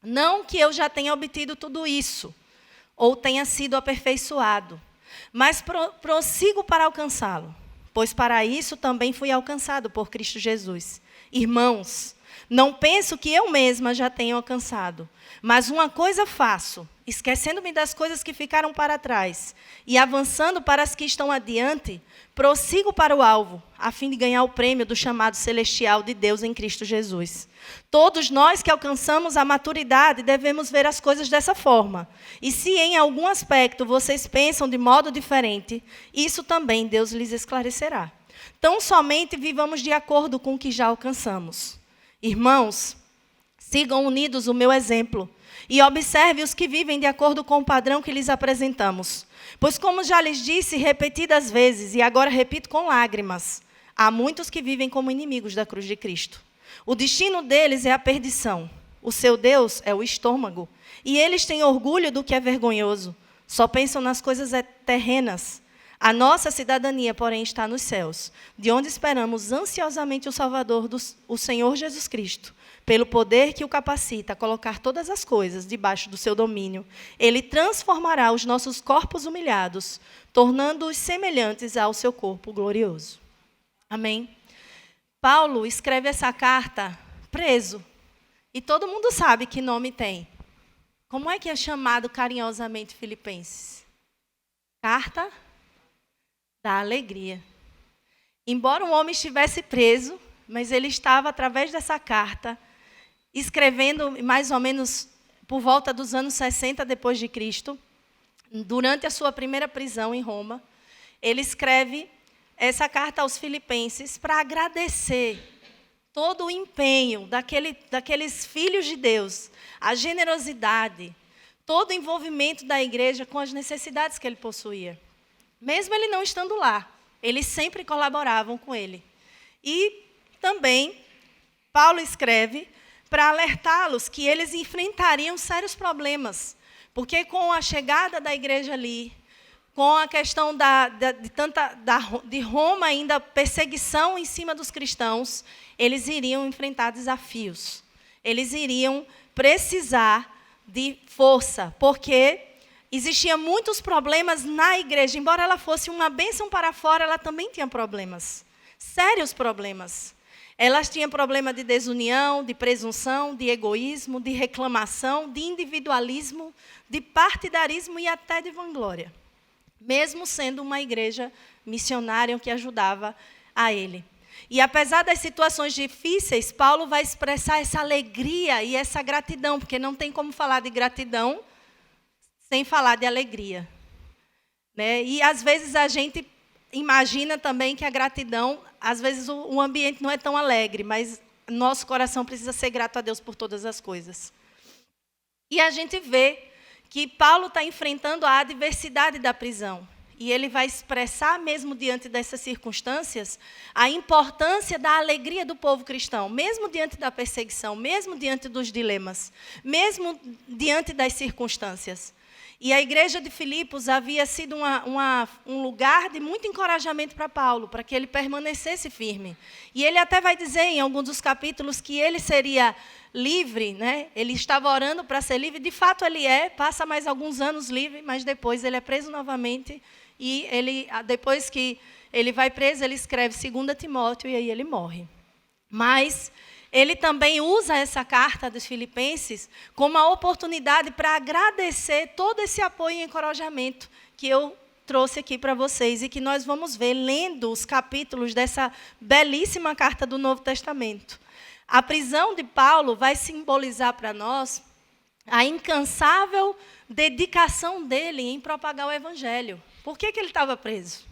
Não que eu já tenha obtido tudo isso, ou tenha sido aperfeiçoado, mas prossigo para alcançá-lo, pois para isso também fui alcançado por Cristo Jesus. Irmãos, não penso que eu mesma já tenha alcançado, mas uma coisa faço, esquecendo-me das coisas que ficaram para trás e avançando para as que estão adiante, prossigo para o alvo, a fim de ganhar o prêmio do chamado celestial de Deus em Cristo Jesus. Todos nós que alcançamos a maturidade devemos ver as coisas dessa forma. E se em algum aspecto vocês pensam de modo diferente, isso também Deus lhes esclarecerá. Tão somente vivamos de acordo com o que já alcançamos. Irmãos, sigam unidos o meu exemplo e observe os que vivem de acordo com o padrão que lhes apresentamos. Pois, como já lhes disse repetidas vezes, e agora repito com lágrimas, há muitos que vivem como inimigos da cruz de Cristo. O destino deles é a perdição. O seu Deus é o estômago. E eles têm orgulho do que é vergonhoso. Só pensam nas coisas terrenas. A nossa cidadania, porém, está nos céus, de onde esperamos ansiosamente o Salvador, o Senhor Jesus Cristo. Pelo poder que o capacita a colocar todas as coisas debaixo do seu domínio, Ele transformará os nossos corpos humilhados, tornando-os semelhantes ao seu corpo glorioso. Amém? Paulo escreve essa carta preso. E todo mundo sabe que nome tem. Como é que é chamado carinhosamente Filipenses? Carta da alegria. Embora um homem estivesse preso, mas ele estava, através dessa carta, escrevendo mais ou menos por volta dos anos 60 depois de Cristo, durante a sua primeira prisão em Roma, ele escreve essa carta aos Filipenses para agradecer todo o empenho daqueles filhos de Deus, a generosidade, todo o envolvimento da igreja com as necessidades que ele possuía. Mesmo ele não estando lá, eles sempre colaboravam com ele. E também, Paulo escreve para alertá-los que eles enfrentariam sérios problemas, porque com a chegada da igreja ali, com a questão de Roma ainda, perseguição em cima dos cristãos, eles iriam enfrentar desafios. Eles iriam precisar de força, porque existiam muitos problemas na igreja. Embora ela fosse uma bênção para fora, ela também tinha problemas, sérios problemas. Elas tinham problema de desunião, de presunção, de egoísmo, de reclamação, de individualismo, de partidarismo e até de vanglória. Mesmo sendo uma igreja missionária que ajudava a ele. E apesar das situações difíceis, Paulo vai expressar essa alegria e essa gratidão, porque não tem como falar de gratidão sem falar de alegria. Né? E às vezes a gente imagina também que a gratidão, às vezes o ambiente não é tão alegre, mas nosso coração precisa ser grato a Deus por todas as coisas. E a gente vê que Paulo está enfrentando a adversidade da prisão. E ele vai expressar, mesmo diante dessas circunstâncias, a importância da alegria do povo cristão, mesmo diante da perseguição, mesmo diante dos dilemas, mesmo diante das circunstâncias. E a igreja de Filipos havia sido um lugar de muito encorajamento para Paulo, para que ele permanecesse firme. E ele até vai dizer em alguns dos capítulos que ele seria livre, né? Ele estava orando para ser livre. De fato ele passa mais alguns anos livre, mas depois ele é preso novamente. E depois que ele vai preso, ele escreve 2 Timóteo e aí ele morre. Mas ele também usa essa carta dos Filipenses como uma oportunidade para agradecer todo esse apoio e encorajamento que eu trouxe aqui para vocês e que nós vamos ver lendo os capítulos dessa belíssima carta do Novo Testamento. A prisão de Paulo vai simbolizar para nós a incansável dedicação dele em propagar o Evangelho. Por que ele estava preso?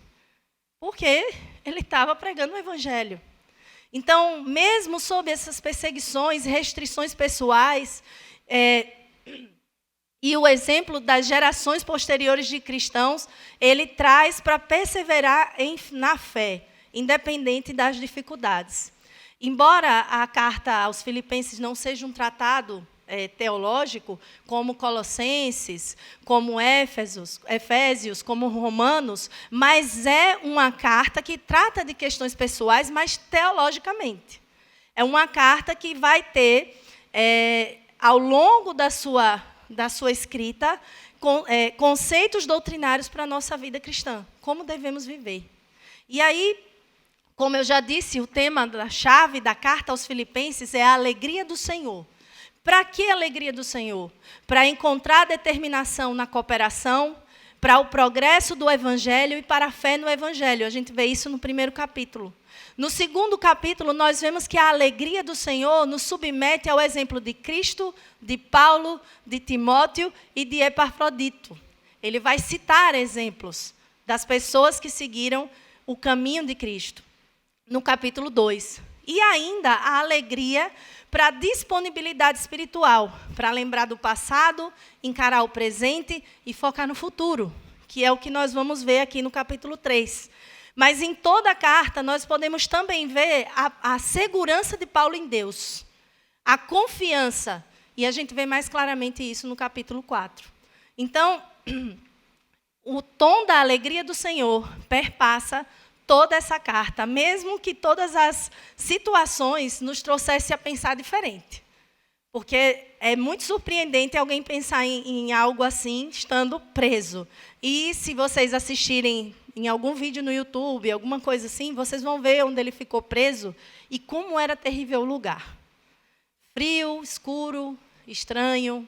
Porque ele estava pregando o Evangelho. Então, mesmo sob essas perseguições, restrições pessoais, e o exemplo das gerações posteriores de cristãos, ele traz para perseverar na fé, independente das dificuldades. Embora a carta aos Filipenses não seja um tratado teológico, como Colossenses, como Efésios, como Romanos, mas é uma carta que trata de questões pessoais, mas teologicamente. É uma carta que vai ter, ao longo da sua escrita, conceitos doutrinários para a nossa vida cristã, como devemos viver. E aí, como eu já disse, o tema da chave da carta aos Filipenses é a alegria do Senhor. Para que a alegria do Senhor? Para encontrar determinação na cooperação, para o progresso do Evangelho e para a fé no Evangelho. A gente vê isso no primeiro capítulo. No segundo capítulo, nós vemos que a alegria do Senhor nos submete ao exemplo de Cristo, de Paulo, de Timóteo e de Epafrodito. Ele vai citar exemplos das pessoas que seguiram o caminho de Cristo, no capítulo 2. E ainda a alegria para a disponibilidade espiritual, para lembrar do passado, encarar o presente e focar no futuro, que é o que nós vamos ver aqui no capítulo 3. Mas em toda a carta nós podemos também ver a segurança de Paulo em Deus, a confiança, e a gente vê mais claramente isso no capítulo 4. Então, o tom da alegria do Senhor perpassa toda essa carta, mesmo que todas as situações nos trouxessem a pensar diferente. Porque é muito surpreendente alguém pensar em algo assim, estando preso. E se vocês assistirem em algum vídeo no YouTube, alguma coisa assim, vocês vão ver onde ele ficou preso e como era terrível o lugar. Frio, escuro, estranho.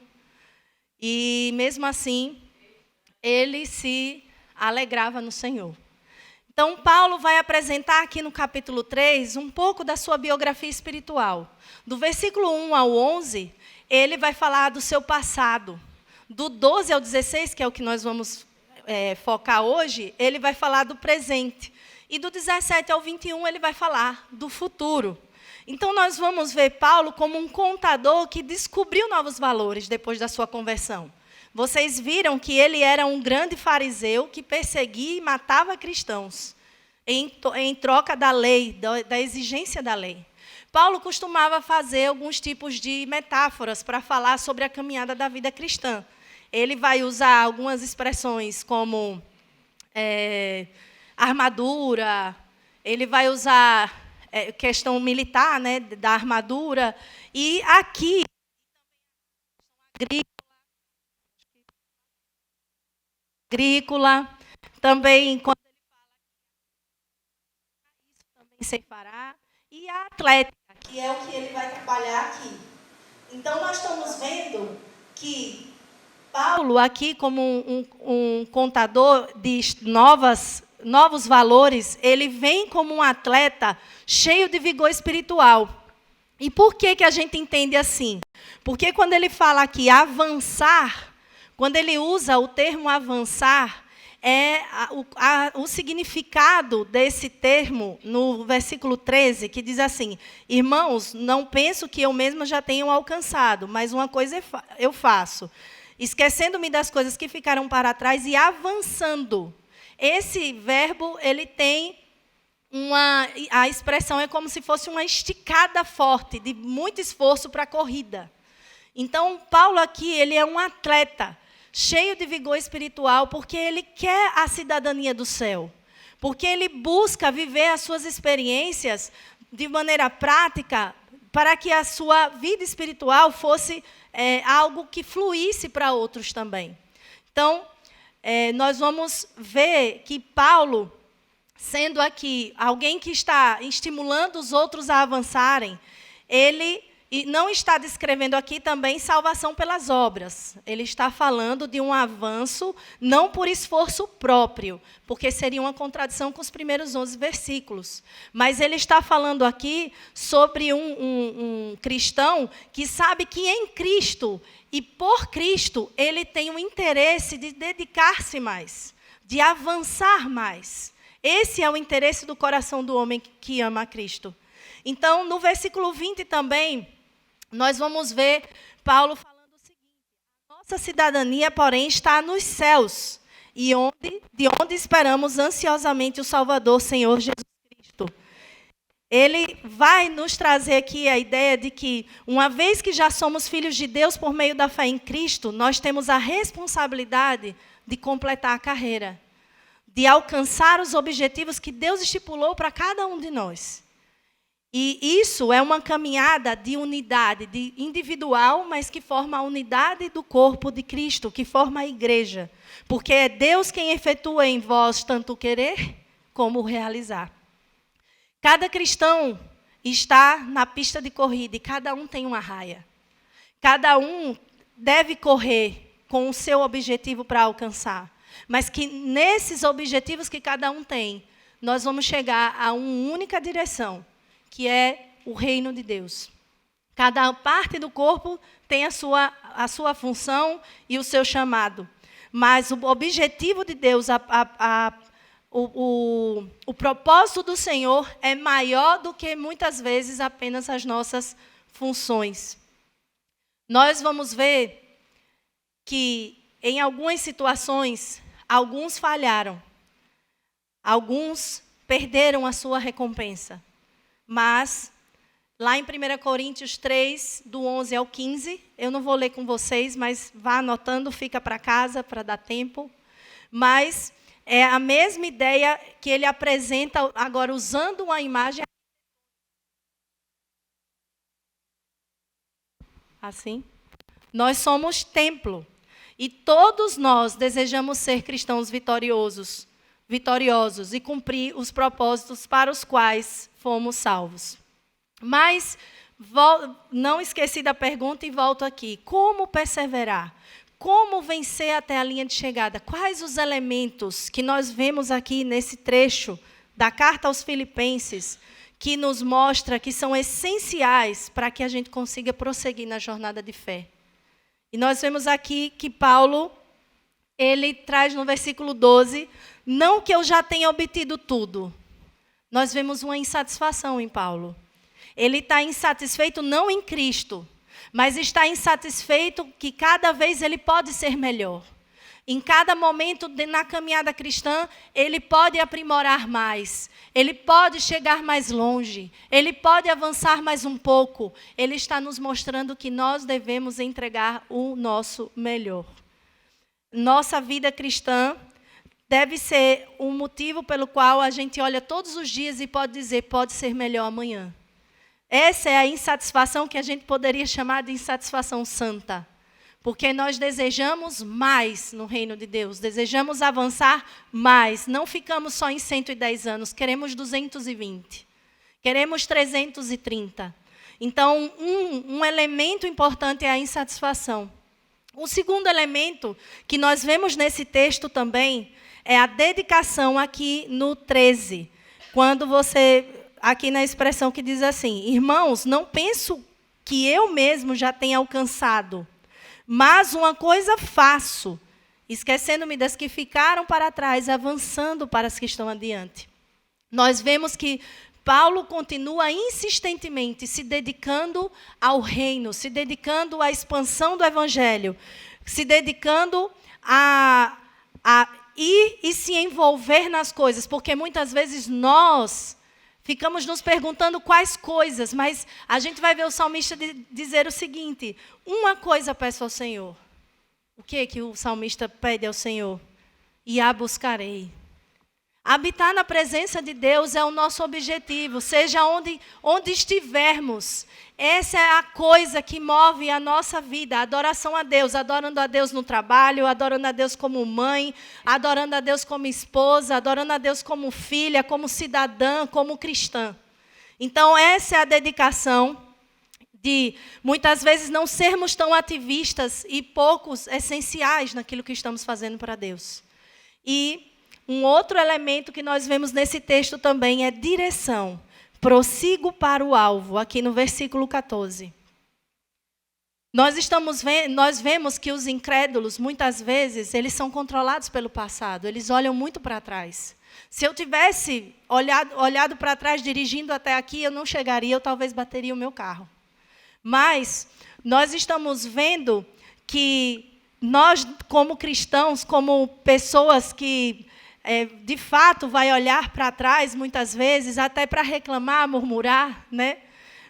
E, mesmo assim, ele se alegrava no Senhor. Então, Paulo vai apresentar aqui no capítulo 3 um pouco da sua biografia espiritual. Do versículo 1 ao 11, ele vai falar do seu passado. Do 12 ao 16, que é o que nós vamos focar hoje, ele vai falar do presente. E do 17 ao 21, ele vai falar do futuro. Então, nós vamos ver Paulo como um contador que descobriu novos valores depois da sua conversão. Vocês viram que ele era um grande fariseu que perseguia e matava cristãos em troca da lei, da exigência da lei. Paulo costumava fazer alguns tipos de metáforas para falar sobre a caminhada da vida cristã. Ele vai usar algumas expressões como armadura, ele vai usar questão militar, né, da armadura, e aqui agrícola, também quando ele fala isso também sem parar, e a atlética, que é o que ele vai trabalhar aqui. Então, nós estamos vendo que Paulo, aqui, como um contador de novos valores, ele vem como um atleta cheio de vigor espiritual. E por que a gente entende assim? Porque quando ele fala aqui avançar, quando ele usa o termo avançar, o significado desse termo no versículo 13, que diz assim: irmãos, não penso que eu mesma já tenho alcançado, mas uma coisa eu faço, esquecendo-me das coisas que ficaram para trás e avançando. Esse verbo, ele tem a expressão é como se fosse uma esticada forte, de muito esforço para a corrida. Então, Paulo aqui, ele é um atleta, cheio de vigor espiritual, porque ele quer a cidadania do céu. Porque ele busca viver as suas experiências de maneira prática, para que a sua vida espiritual fosse algo que fluísse para outros também. Então, nós vamos ver que Paulo, sendo aqui alguém que está estimulando os outros a avançarem, ele não está descrevendo aqui também salvação pelas obras. Ele está falando de um avanço não por esforço próprio, porque seria uma contradição com os primeiros 11 versículos. Mas ele está falando aqui sobre um cristão que sabe que em Cristo e por Cristo ele tem um interesse de dedicar-se mais, de avançar mais. Esse é o interesse do coração do homem que ama a Cristo. Então, no versículo 20 também, nós vamos ver Paulo falando o seguinte: nossa cidadania, porém, está nos céus, e de onde esperamos ansiosamente o Salvador, Senhor Jesus Cristo. ele vai nos trazer aqui a ideia de que, uma vez que já somos filhos de Deus por meio da fé em Cristo, nós temos a responsabilidade de completar a carreira, de alcançar os objetivos que Deus estipulou para cada um de nós. E isso é uma caminhada de unidade, de individual, mas que forma a unidade do corpo de Cristo, que forma a igreja. Porque é Deus quem efetua em vós tanto o querer como o realizar. Cada cristão está na pista de corrida e cada um tem uma raia. Cada um deve correr com o seu objetivo para alcançar. Mas que nesses objetivos que cada um tem, nós vamos chegar a uma única direção, que é o reino de Deus. Cada parte do corpo tem a sua função e o seu chamado. Mas o objetivo de Deus, o propósito do Senhor é maior do que, muitas vezes, apenas as nossas funções. Nós vamos ver que, em algumas situações, alguns falharam. Alguns perderam a sua recompensa. Mas, lá em 1 Coríntios 3, do 11 ao 15, eu não vou ler com vocês, mas vá anotando, fica para casa, para dar tempo. Mas é a mesma ideia que ele apresenta, agora usando uma imagem. Assim. Nós somos templo. E todos nós desejamos ser cristãos vitoriosos e cumprir os propósitos para os quais fomos salvos. Mas não esqueci da pergunta e volto aqui. Como perseverar? Como vencer até a linha de chegada? Quais os elementos que nós vemos aqui nesse trecho da carta aos Filipenses que nos mostra que são essenciais para que a gente consiga prosseguir na jornada de fé? E nós vemos aqui que Paulo, ele traz no versículo 12, não que eu já tenha obtido tudo. Nós vemos uma insatisfação em Paulo. Ele está insatisfeito não em Cristo, mas está insatisfeito que cada vez ele pode ser melhor. Em cada momento na caminhada cristã, ele pode aprimorar mais. Ele pode chegar mais longe. Ele pode avançar mais um pouco. Ele está nos mostrando que nós devemos entregar o nosso melhor. Nossa vida cristã deve ser um motivo pelo qual a gente olha todos os dias e pode dizer, pode ser melhor amanhã. Essa é a insatisfação que a gente poderia chamar de insatisfação santa. Porque nós desejamos mais no reino de Deus, desejamos avançar mais. Não ficamos só em 110 anos, queremos 220, queremos 330. Então, um elemento importante é a insatisfação. O segundo elemento que nós vemos nesse texto também é a dedicação aqui no 13. Quando você, aqui na expressão que diz assim, irmãos, não penso que eu mesmo já tenha alcançado, mas uma coisa faço, esquecendo-me das que ficaram para trás, avançando para as que estão adiante. Nós vemos que Paulo continua insistentemente se dedicando ao reino, se dedicando à expansão do evangelho, se dedicando a ir e se envolver nas coisas, porque muitas vezes nós ficamos nos perguntando quais coisas, mas a gente vai ver o salmista dizer o seguinte, uma coisa peço ao Senhor. O que é que o salmista pede ao Senhor? E a buscarei. Habitar na presença de Deus é o nosso objetivo, seja onde estivermos. Essa é a coisa que move a nossa vida, a adoração a Deus, adorando a Deus no trabalho, adorando a Deus como mãe, adorando a Deus como esposa, adorando a Deus como filha, como cidadã, como cristã. Então, essa é a dedicação de, muitas vezes, não sermos tão ativistas e poucos essenciais naquilo que estamos fazendo para Deus. E um outro elemento que nós vemos nesse texto também é direção. Prossigo para o alvo, aqui no versículo 14. Nós vemos que os incrédulos, muitas vezes, eles são controlados pelo passado, eles olham muito para trás. Se eu tivesse olhado para trás, dirigindo até aqui, eu não chegaria, eu talvez bateria o meu carro. Mas nós estamos vendo que nós, como cristãos, como pessoas que de fato vai olhar para trás muitas vezes, até para reclamar, murmurar, né?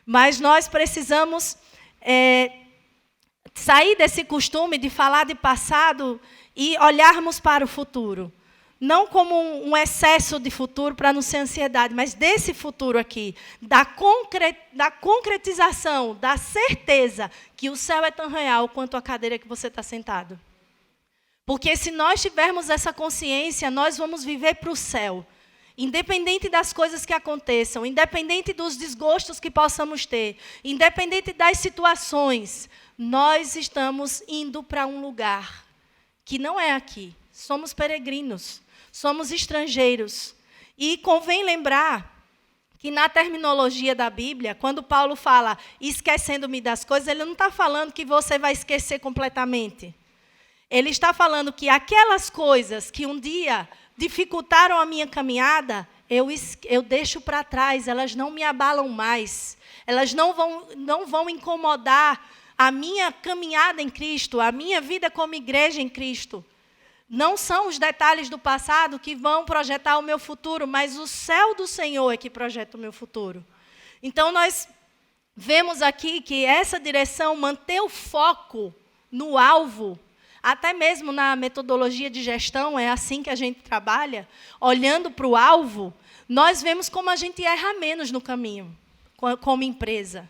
Mas nós precisamos sair desse costume de falar de passado e olharmos para o futuro. Não como um excesso de futuro para não ser ansiedade, mas desse futuro aqui, da concretização, da certeza que o céu é tão real quanto a cadeira que você está sentado. Porque se nós tivermos essa consciência, nós vamos viver para o céu. Independente das coisas que aconteçam, independente dos desgostos que possamos ter, independente das situações, nós estamos indo para um lugar que não é aqui. Somos peregrinos. Somos estrangeiros. E convém lembrar que na terminologia da Bíblia, quando Paulo fala esquecendo-me das coisas, ele não está falando que você vai esquecer completamente. Ele está falando que aquelas coisas que um dia dificultaram a minha caminhada, eu deixo para trás, elas não me abalam mais. Elas não vão incomodar a minha caminhada em Cristo, a minha vida como igreja em Cristo. Não são os detalhes do passado que vão projetar o meu futuro, mas o céu do Senhor é que projeta o meu futuro. Então, nós vemos aqui que essa direção, manter o foco no alvo, até mesmo na metodologia de gestão, é assim que a gente trabalha, olhando para o alvo, nós vemos como a gente erra menos no caminho, como empresa.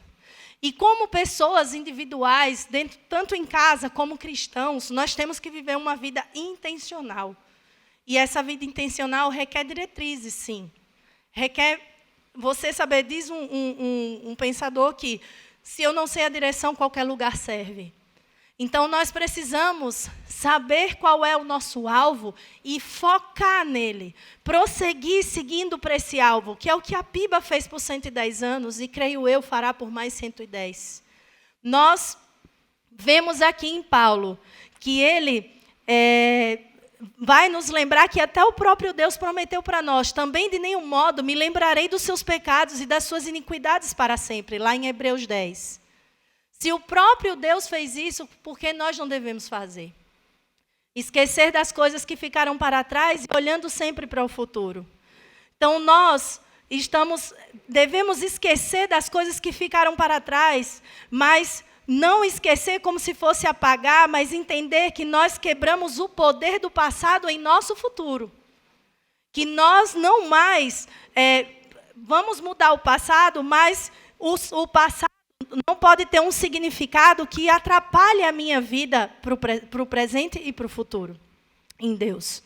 E como pessoas individuais, tanto em casa como cristãos, nós temos que viver uma vida intencional. E essa vida intencional requer diretrizes, sim. Requer você saber, diz um pensador que, se eu não sei a direção, qualquer lugar serve. Então, nós precisamos saber qual é o nosso alvo e focar nele. Prosseguir seguindo para esse alvo, que é o que a PIBA fez por 110 anos e, creio eu, fará por mais 110. Nós vemos aqui em Paulo que ele vai nos lembrar que até o próprio Deus prometeu para nós, também de nenhum modo me lembrarei dos seus pecados e das suas iniquidades para sempre, lá em Hebreus 10. Se o próprio Deus fez isso, por que nós não devemos fazer? Esquecer das coisas que ficaram para trás e olhando sempre para o futuro. Então, nós devemos esquecer das coisas que ficaram para trás, mas não esquecer como se fosse apagar, mas entender que nós quebramos o poder do passado em nosso futuro. Que nós não mais vamos mudar o passado, mas o passado não pode ter um significado que atrapalhe a minha vida para o presente e para o futuro em Deus.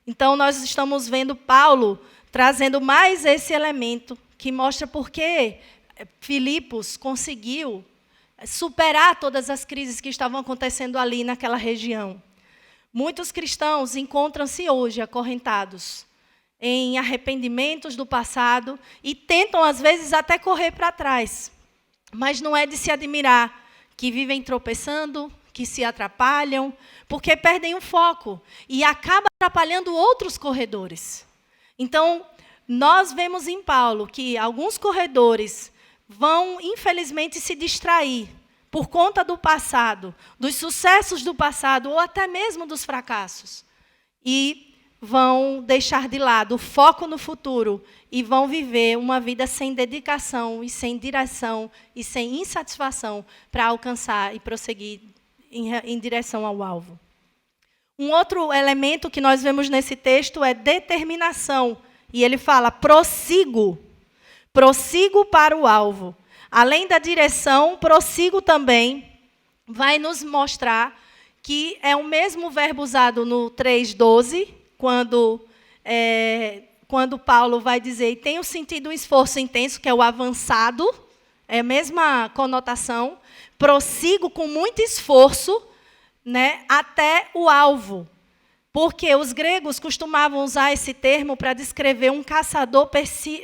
Então, nós estamos vendo Paulo trazendo mais esse elemento que mostra por que Filipos conseguiu superar todas as crises que estavam acontecendo ali naquela região. Muitos cristãos encontram-se hoje acorrentados em arrependimentos do passado e tentam, às vezes, até correr para trás. Mas não é de se admirar que vivem tropeçando, que se atrapalham, porque perdem o foco e acaba atrapalhando outros corredores. Então, nós vemos em Paulo que alguns corredores vão, infelizmente, se distrair por conta do passado, dos sucessos do passado ou até mesmo dos fracassos. E vão deixar de lado o foco no futuro e vão viver uma vida sem dedicação e sem direção e sem insatisfação para alcançar e prosseguir em direção ao alvo. Um outro elemento que nós vemos nesse texto é determinação. E ele fala, prossigo para o alvo. Além da direção, prossigo também vai nos mostrar que é o mesmo verbo usado no 3:12, quando Paulo vai dizer, tenho sentido um esforço intenso, que é o avançado, é a mesma conotação, prossigo com muito esforço, né, até o alvo. Porque os gregos costumavam usar esse termo para descrever um caçador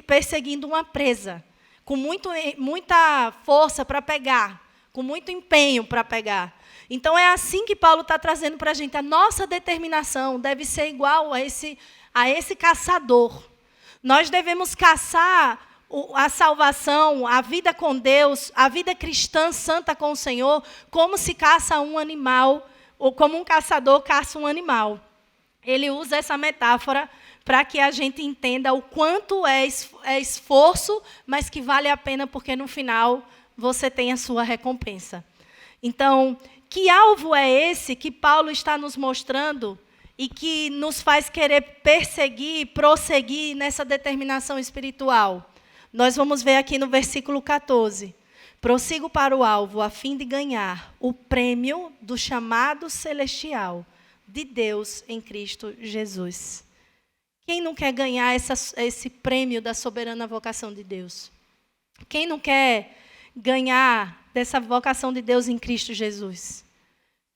perseguindo uma presa, com muita força para pegar, com muito empenho para pegar. Então, é assim que Paulo está trazendo para a gente. A nossa determinação deve ser igual a esse caçador. Nós devemos caçar a salvação, a vida com Deus, a vida cristã santa com o Senhor, como se caça um animal, ou como um caçador caça um animal. Ele usa essa metáfora para que a gente entenda o quanto é esforço, mas que vale a pena, porque no final você tem a sua recompensa. Então, que alvo é esse que Paulo está nos mostrando e que nos faz querer perseguir, prosseguir nessa determinação espiritual? Nós vamos ver aqui no versículo 14. Prossigo para o alvo, a fim de ganhar o prêmio do chamado celestial de Deus em Cristo Jesus. Quem não quer ganhar esse prêmio da soberana vocação de Deus? Quem não quer ganhar dessa vocação de Deus em Cristo Jesus?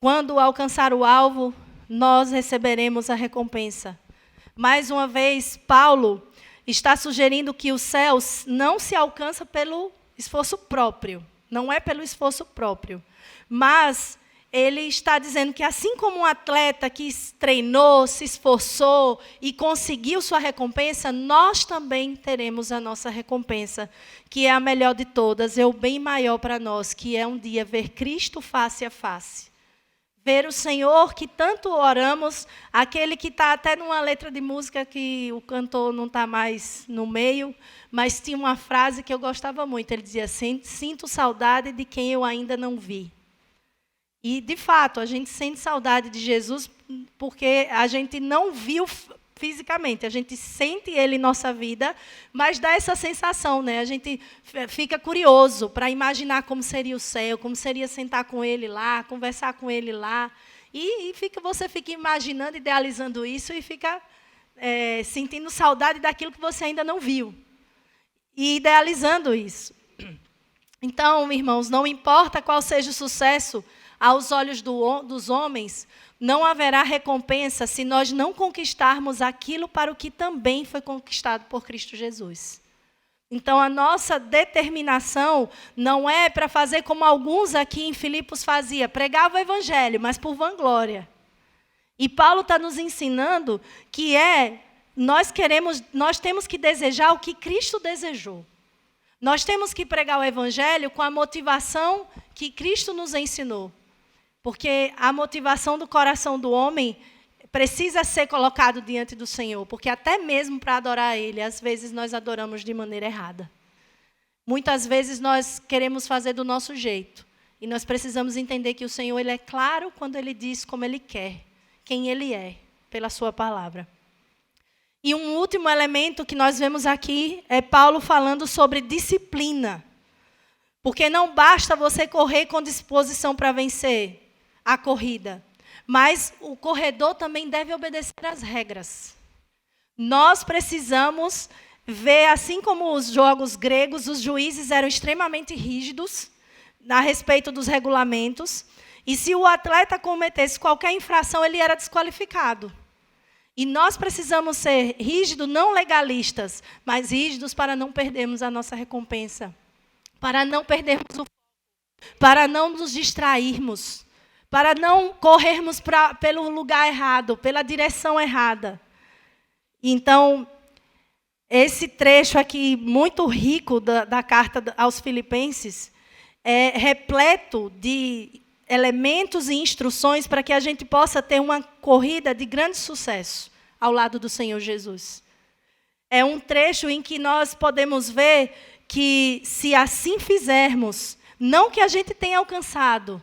Quando alcançar o alvo, nós receberemos a recompensa. Mais uma vez, Paulo está sugerindo que o céu não se alcança pelo esforço próprio, não é pelo esforço próprio, mas ele está dizendo que assim como um atleta que treinou, se esforçou e conseguiu sua recompensa, nós também teremos a nossa recompensa, que é a melhor de todas, é o bem maior para nós, que é um dia ver Cristo face a face. Ver o Senhor que tanto oramos, aquele que está até numa letra de música que o cantor não está mais no meio, mas tinha uma frase que eu gostava muito, ele dizia assim: sinto saudade de quem eu ainda não vi. E, de fato, a gente sente saudade de Jesus porque a gente não viu fisicamente, a gente sente Ele em nossa vida, mas dá essa sensação, né? A gente fica curioso para imaginar como seria o céu, como seria sentar com Ele lá, conversar com Ele lá. E você fica imaginando, idealizando isso e fica sentindo saudade daquilo que você ainda não viu. E idealizando isso. Então, irmãos, não importa qual seja o sucesso aos olhos dos homens, não haverá recompensa se nós não conquistarmos aquilo para o que também foi conquistado por Cristo Jesus. Então, a nossa determinação não é para fazer como alguns aqui em Filipos faziam, pregava o evangelho, mas por vanglória. E Paulo está nos ensinando que nós temos que desejar o que Cristo desejou. Nós temos que pregar o evangelho com a motivação que Cristo nos ensinou. Porque a motivação do coração do homem precisa ser colocado diante do Senhor. Porque até mesmo para adorar Ele, às vezes nós adoramos de maneira errada. Muitas vezes nós queremos fazer do nosso jeito. E nós precisamos entender que o Senhor Ele é claro quando Ele diz como Ele quer, quem Ele é, pela sua palavra. E um último elemento que nós vemos aqui é Paulo falando sobre disciplina. Porque não basta você correr com disposição para vencer a corrida, mas o corredor também deve obedecer às regras. Nós precisamos ver, assim como os jogos gregos, os juízes eram extremamente rígidos a respeito dos regulamentos, e se o atleta cometesse qualquer infração, ele era desqualificado. E nós precisamos ser rígidos, não legalistas, mas rígidos para não perdermos a nossa recompensa, para não perdermos o foco, para não nos distrairmos, para não corrermos pelo lugar errado, pela direção errada. Então, esse trecho aqui, muito rico da carta aos Filipenses, é repleto de elementos e instruções para que a gente possa ter uma corrida de grande sucesso ao lado do Senhor Jesus. É um trecho em que nós podemos ver que, se assim fizermos, não que a gente tenha alcançado,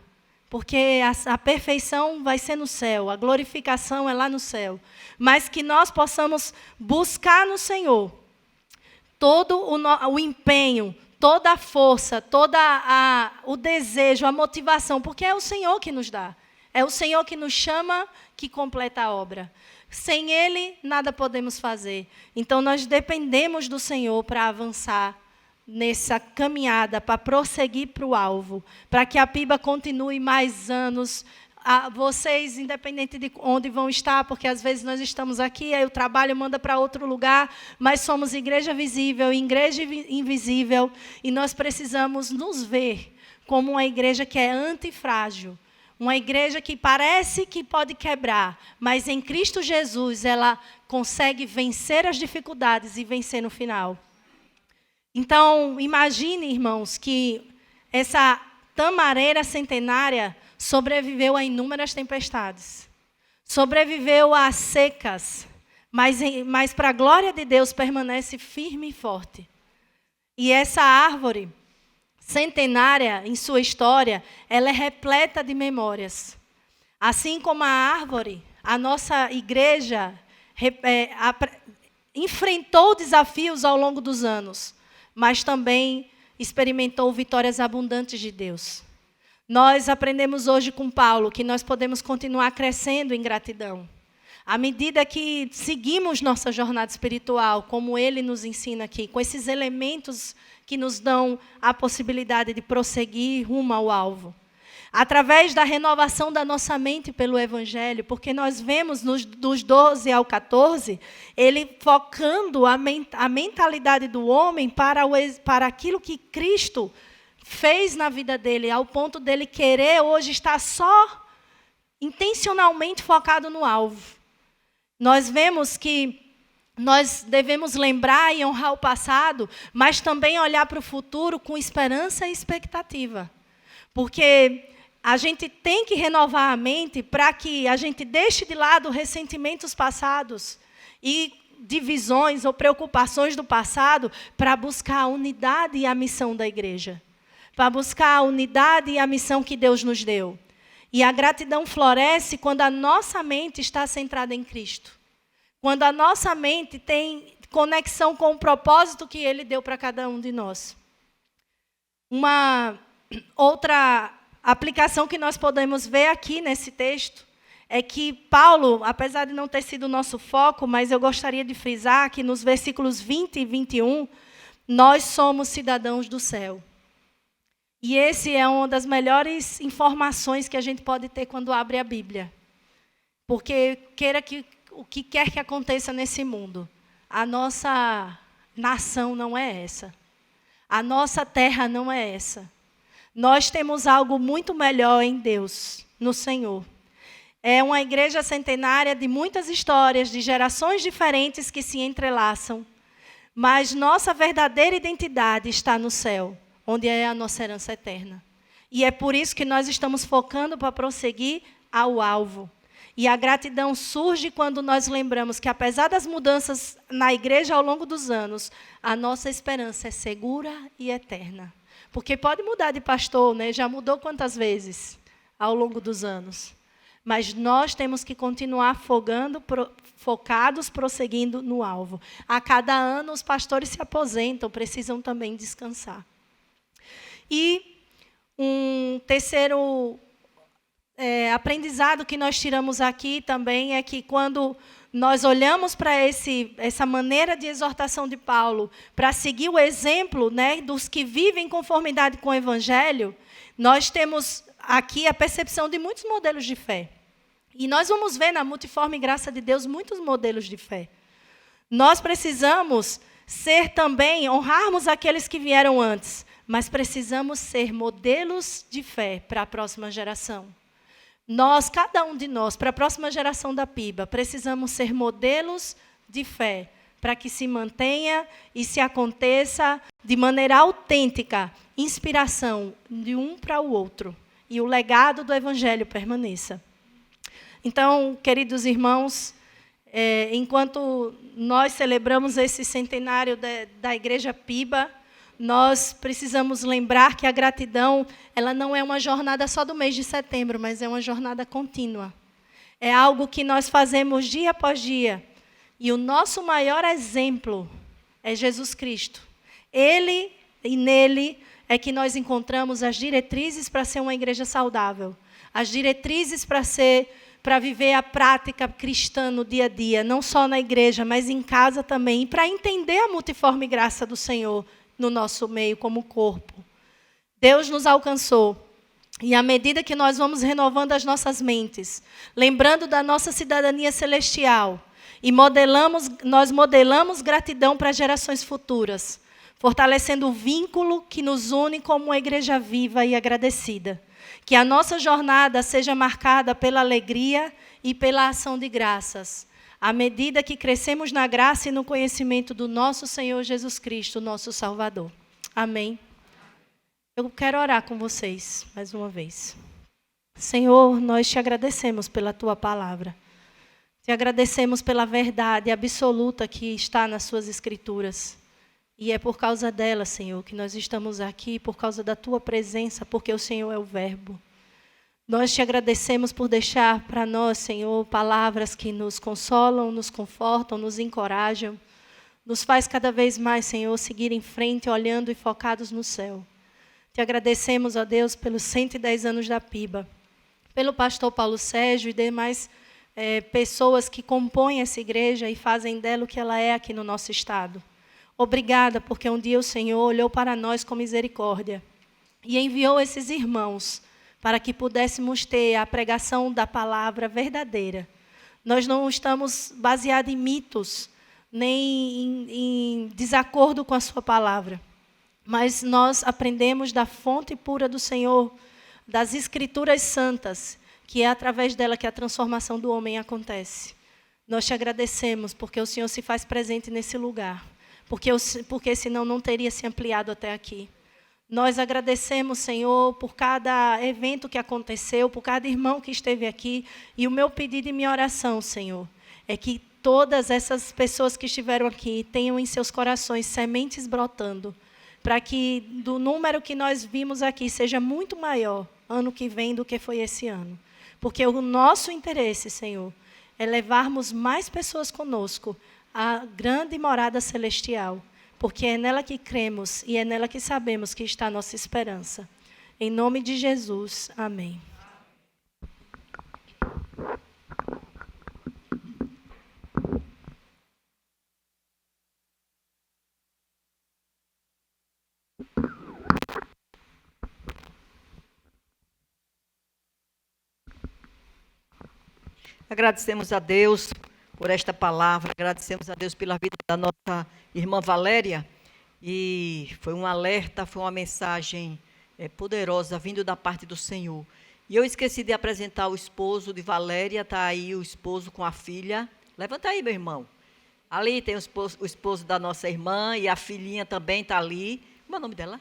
porque a perfeição vai ser no céu, a glorificação é lá no céu, mas que nós possamos buscar no Senhor todo o empenho, toda a força, o desejo, a motivação, porque é o Senhor que nos dá. É o Senhor que nos chama, que completa a obra. Sem Ele, nada podemos fazer. Então, nós dependemos do Senhor para avançar nessa caminhada, para prosseguir para o alvo, para que a PIBA continue mais anos. Vocês, independente de onde vão estar, porque às vezes nós estamos aqui, aí o trabalho manda para outro lugar, mas somos igreja visível, igreja invisível, e nós precisamos nos ver como uma igreja que é antifrágil, uma igreja que parece que pode quebrar, mas em Cristo Jesus ela consegue vencer as dificuldades e vencer no final. Então, imagine, irmãos, que essa tamareira centenária sobreviveu a inúmeras tempestades, sobreviveu a secas, mas para a glória de Deus permanece firme e forte. E essa árvore centenária em sua história, ela é repleta de memórias. Assim como a árvore, a nossa igreja enfrentou desafios ao longo dos anos, mas também experimentou vitórias abundantes de Deus. Nós aprendemos hoje com Paulo que nós podemos continuar crescendo em gratidão. À medida que seguimos nossa jornada espiritual, como ele nos ensina aqui, com esses elementos que nos dão a possibilidade de prosseguir rumo ao alvo. Através da renovação da nossa mente pelo Evangelho, porque nós vemos dos 12 ao 14, ele focando a mentalidade do homem para aquilo que Cristo fez na vida dele, ao ponto dele querer hoje estar só intencionalmente focado no alvo. Nós vemos que nós devemos lembrar e honrar o passado, mas também olhar para o futuro com esperança e expectativa. Porque a gente tem que renovar a mente para que a gente deixe de lado ressentimentos passados e divisões ou preocupações do passado para buscar a unidade e a missão da igreja. Para buscar a unidade e a missão que Deus nos deu. E a gratidão floresce quando a nossa mente está centrada em Cristo. Quando a nossa mente tem conexão com o propósito que Ele deu para cada um de nós. Uma outra aplicação que nós podemos ver aqui nesse texto é que Paulo, apesar de não ter sido o nosso foco, mas eu gostaria de frisar que nos versículos 20 e 21, nós somos cidadãos do céu. E esse é uma das melhores informações que a gente pode ter quando abre a Bíblia. Porque o que quer que aconteça nesse mundo, a nossa nação não é essa. A nossa terra não é essa. Nós temos algo muito melhor em Deus, no Senhor. É uma igreja centenária de muitas histórias, de gerações diferentes que se entrelaçam. Mas nossa verdadeira identidade está no céu, onde é a nossa herança eterna. E é por isso que nós estamos focando para prosseguir ao alvo. E a gratidão surge quando nós lembramos que, apesar das mudanças na igreja ao longo dos anos, a nossa esperança é segura e eterna. Porque pode mudar de pastor, né? Já mudou quantas vezes ao longo dos anos. Mas nós temos que continuar focados, prosseguindo no alvo. A cada ano, os pastores se aposentam, precisam também descansar. E um terceiro aprendizado que nós tiramos aqui também é que quando nós olhamos para essa maneira de exortação de Paulo, para seguir o exemplo, né, dos que vivem em conformidade com o Evangelho, nós temos aqui a percepção de muitos modelos de fé. E nós vamos ver na multiforme graça de Deus muitos modelos de fé. Nós precisamos ser também, honrarmos aqueles que vieram antes, mas precisamos ser modelos de fé para a próxima geração. Nós, cada um de nós, para a próxima geração da PIBA, precisamos ser modelos de fé, para que se mantenha e se aconteça de maneira autêntica, inspiração de um para o outro, e o legado do Evangelho permaneça. Então, queridos irmãos, enquanto nós celebramos esse centenário da Igreja PIBA, nós precisamos lembrar que a gratidão, ela não é uma jornada só do mês de setembro, mas é uma jornada contínua. É algo que nós fazemos dia após dia. E o nosso maior exemplo é Jesus Cristo. Ele e nele é que nós encontramos as diretrizes para ser uma igreja saudável. As diretrizes para viver a prática cristã no dia a dia, não só na igreja, mas em casa também, e para entender a multiforme graça do Senhor no nosso meio como corpo. Deus nos alcançou. E à medida que nós vamos renovando as nossas mentes, lembrando da nossa cidadania celestial, e nós modelamos gratidão para gerações futuras, fortalecendo o vínculo que nos une como uma igreja viva e agradecida. Que a nossa jornada seja marcada pela alegria e pela ação de graças, à medida que crescemos na graça e no conhecimento do nosso Senhor Jesus Cristo, nosso Salvador. Amém. Eu quero orar com vocês, mais uma vez. Senhor, nós te agradecemos pela tua palavra. Te agradecemos pela verdade absoluta que está nas suas escrituras. E é por causa dela, Senhor, que nós estamos aqui, por causa da tua presença, porque o Senhor é o Verbo. Nós te agradecemos por deixar para nós, Senhor, palavras que nos consolam, nos confortam, nos encorajam. Nos faz cada vez mais, Senhor, seguir em frente, olhando e focados no céu. Te agradecemos, ó Deus, pelos 110 anos da PIBA, pelo pastor Paulo Sérgio e demais pessoas que compõem essa igreja e fazem dela o que ela é aqui no nosso estado. Obrigada, porque um dia o Senhor olhou para nós com misericórdia e enviou esses irmãos para que pudéssemos ter a pregação da palavra verdadeira. Nós não estamos baseados em mitos, nem em desacordo com a sua palavra, mas nós aprendemos da fonte pura do Senhor, das Escrituras Santas, que é através dela que a transformação do homem acontece. Nós te agradecemos porque o Senhor se faz presente nesse lugar, porque senão não teria se ampliado até aqui. Nós agradecemos, Senhor, por cada evento que aconteceu, por cada irmão que esteve aqui, e o meu pedido e minha oração, Senhor, é que todas essas pessoas que estiveram aqui tenham em seus corações sementes brotando, para que do número que nós vimos aqui seja muito maior ano que vem do que foi esse ano. Porque o nosso interesse, Senhor, é levarmos mais pessoas conosco à grande morada celestial, porque é nela que cremos e é nela que sabemos que está a nossa esperança. Em nome de Jesus, amém. Agradecemos a Deus por esta palavra, agradecemos a Deus pela vida da nossa irmã Valéria, e foi um alerta, foi uma mensagem poderosa, vindo da parte do Senhor. E eu esqueci de apresentar o esposo de Valéria, está aí o esposo com a filha. Levanta aí, meu irmão. Ali tem o esposo da nossa irmã, e a filhinha também está ali. Como é o nome dela?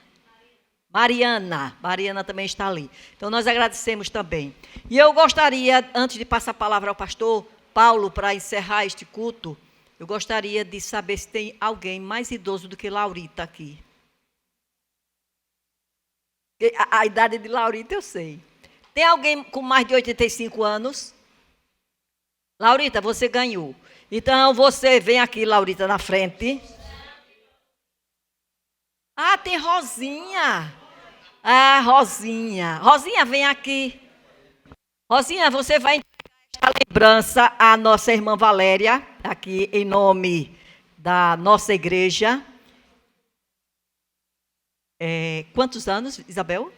Mariana. Mariana também está ali. Então, nós agradecemos também. E eu gostaria, antes de passar a palavra ao pastor Paulo, para encerrar este culto, eu gostaria de saber se tem alguém mais idoso do que Laurita aqui. A idade de Laurita eu sei. Tem alguém com mais de 85 anos? Laurita, você ganhou. Então, você vem aqui, Laurita, na frente. Ah, tem Rosinha. Ah, Rosinha. Rosinha, vem aqui. Rosinha, você vai entregar esta lembrança à nossa irmã Valéria, aqui em nome da nossa igreja. Quantos anos, Isabel?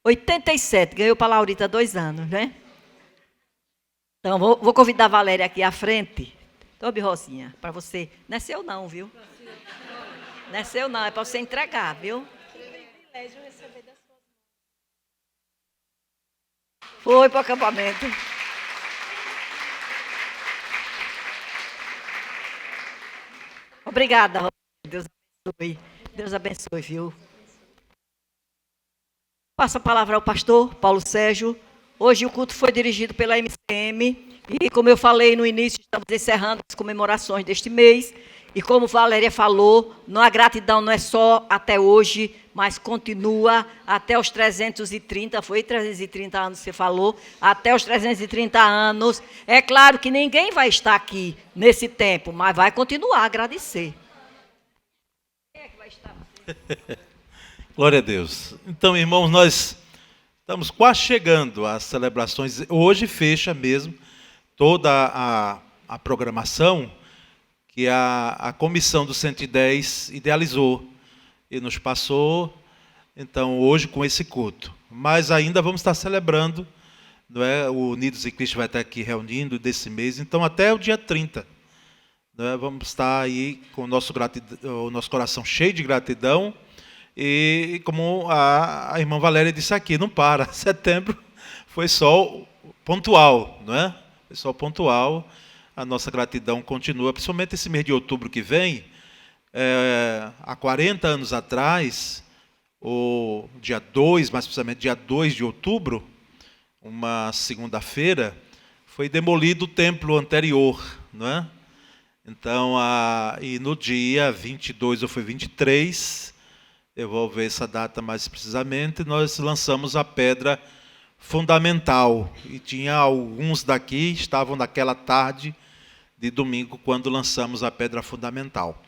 87. Ganhou para a Laurita 2 anos, né? Então, vou convidar a Valéria aqui à frente. Tome, Rosinha, para você. Não é seu não, viu? Não é seu não, é para você entregar, viu? Foi para o acampamento. Obrigada, Rosinha. Deus abençoe. Deus abençoe, viu? Passo a palavra ao pastor Paulo Sérgio. Hoje o culto foi dirigido pela MCM. E como eu falei no início, estamos encerrando as comemorações deste mês. E como Valéria falou, a gratidão não é só até hoje, mas continua até os 330, foi 330 anos que você falou, até os 330 anos. É claro que ninguém vai estar aqui nesse tempo, mas vai continuar a agradecer. Quem é que vai estar? Glória a Deus. Então, irmãos, nós estamos quase chegando às celebrações. Hoje fecha mesmo toda a programação que a comissão do 110 idealizou e nos passou, então, hoje com esse culto. Mas ainda vamos estar celebrando, não é? O Unidos em Cristo vai estar aqui reunindo desse mês, então até o dia 30. Não é? Vamos estar aí com o nosso coração cheio de gratidão. E como a irmã Valéria disse aqui, não para. Setembro foi só pontual, não é? Foi só pontual. A nossa gratidão continua, principalmente esse mês de outubro que vem. Há 40 anos atrás, o dia 2, mais precisamente dia 2 de outubro, uma segunda-feira, foi demolido o templo anterior, não é? Então, e no dia 22 ou foi 23, eu vou ver essa data mais precisamente, nós lançamos a pedra fundamental. E tinha alguns daqui, estavam naquela tarde de domingo, quando lançamos a pedra fundamental.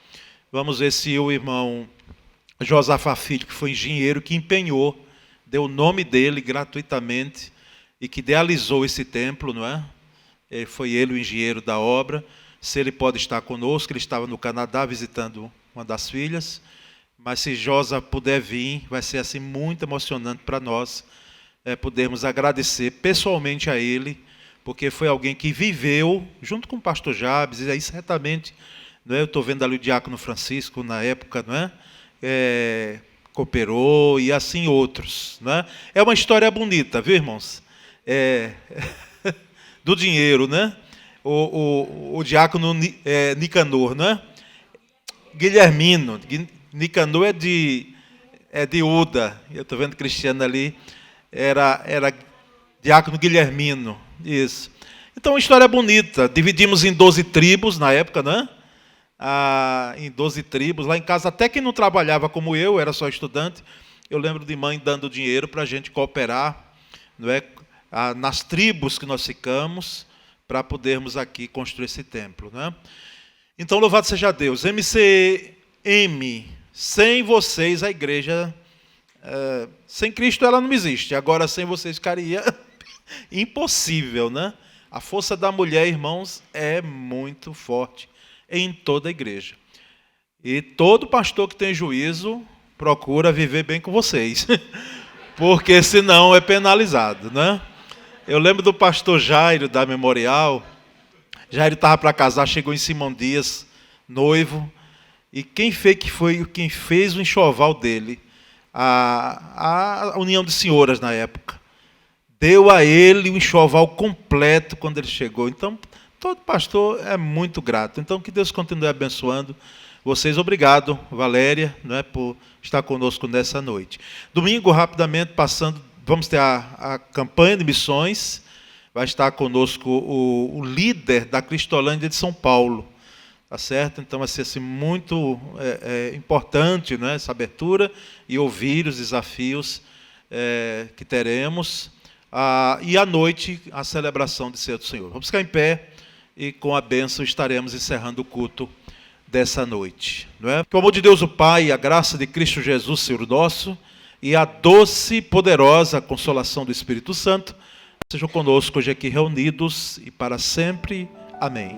Vamos ver se o irmão Josafá Filho, que foi engenheiro, que empenhou, deu o nome dele gratuitamente e que idealizou esse templo, não é? Foi ele o engenheiro da obra. Se ele pode estar conosco, ele estava no Canadá visitando uma das filhas, mas se Josa puder vir, vai ser assim muito emocionante para nós, podermos agradecer pessoalmente a ele, porque foi alguém que viveu, junto com o pastor Jabes, e aí certamente, não é? Eu estou vendo ali o diácono Francisco na época, não é? Cooperou e assim outros, não é? É uma história bonita, viu, irmãos? Do dinheiro, né? O diácono Nicanor, né? Guilhermino. Nicanor é de Uda. Eu estou vendo Cristiano ali. Era diácono Guilhermino. Isso. Então, uma história bonita. Dividimos em 12 tribos na época, né? Em 12 tribos. Lá em casa, até quem não trabalhava como eu, era só estudante, eu lembro de mãe dando dinheiro para a gente cooperar, não é? Nas tribos que nós ficamos, para podermos aqui construir esse templo, né? Então, louvado seja Deus. MCM, sem vocês a igreja, sem Cristo ela não existe. Agora, sem vocês ficaria impossível, né? A força da mulher, irmãos, é muito forte em toda a igreja. E todo pastor que tem juízo procura viver bem com vocês, porque senão é penalizado, né? Eu lembro do pastor Jairo, da Memorial. Jairo estava para casar, chegou em Simão Dias, noivo. E quem fez o enxoval dele? A União de Senhoras, na época. Deu a ele o enxoval completo quando ele chegou. Então, todo pastor é muito grato. Então, que Deus continue abençoando vocês. Obrigado, Valéria, não é, por estar conosco nessa noite. Domingo, rapidamente, passando... Vamos ter a campanha de missões, vai estar conosco o líder da Cristolândia de São Paulo, tá certo? Então vai ser assim, muito importante, né, essa abertura e ouvir os desafios que teremos. E à noite, a celebração de Ceia do Senhor. Vamos ficar em pé e com a bênção estaremos encerrando o culto dessa noite. Não é? Que o amor de Deus o Pai, a graça de Cristo Jesus, Senhor nosso, e a doce e poderosa consolação do Espírito Santo sejam conosco hoje aqui reunidos e para sempre. Amém.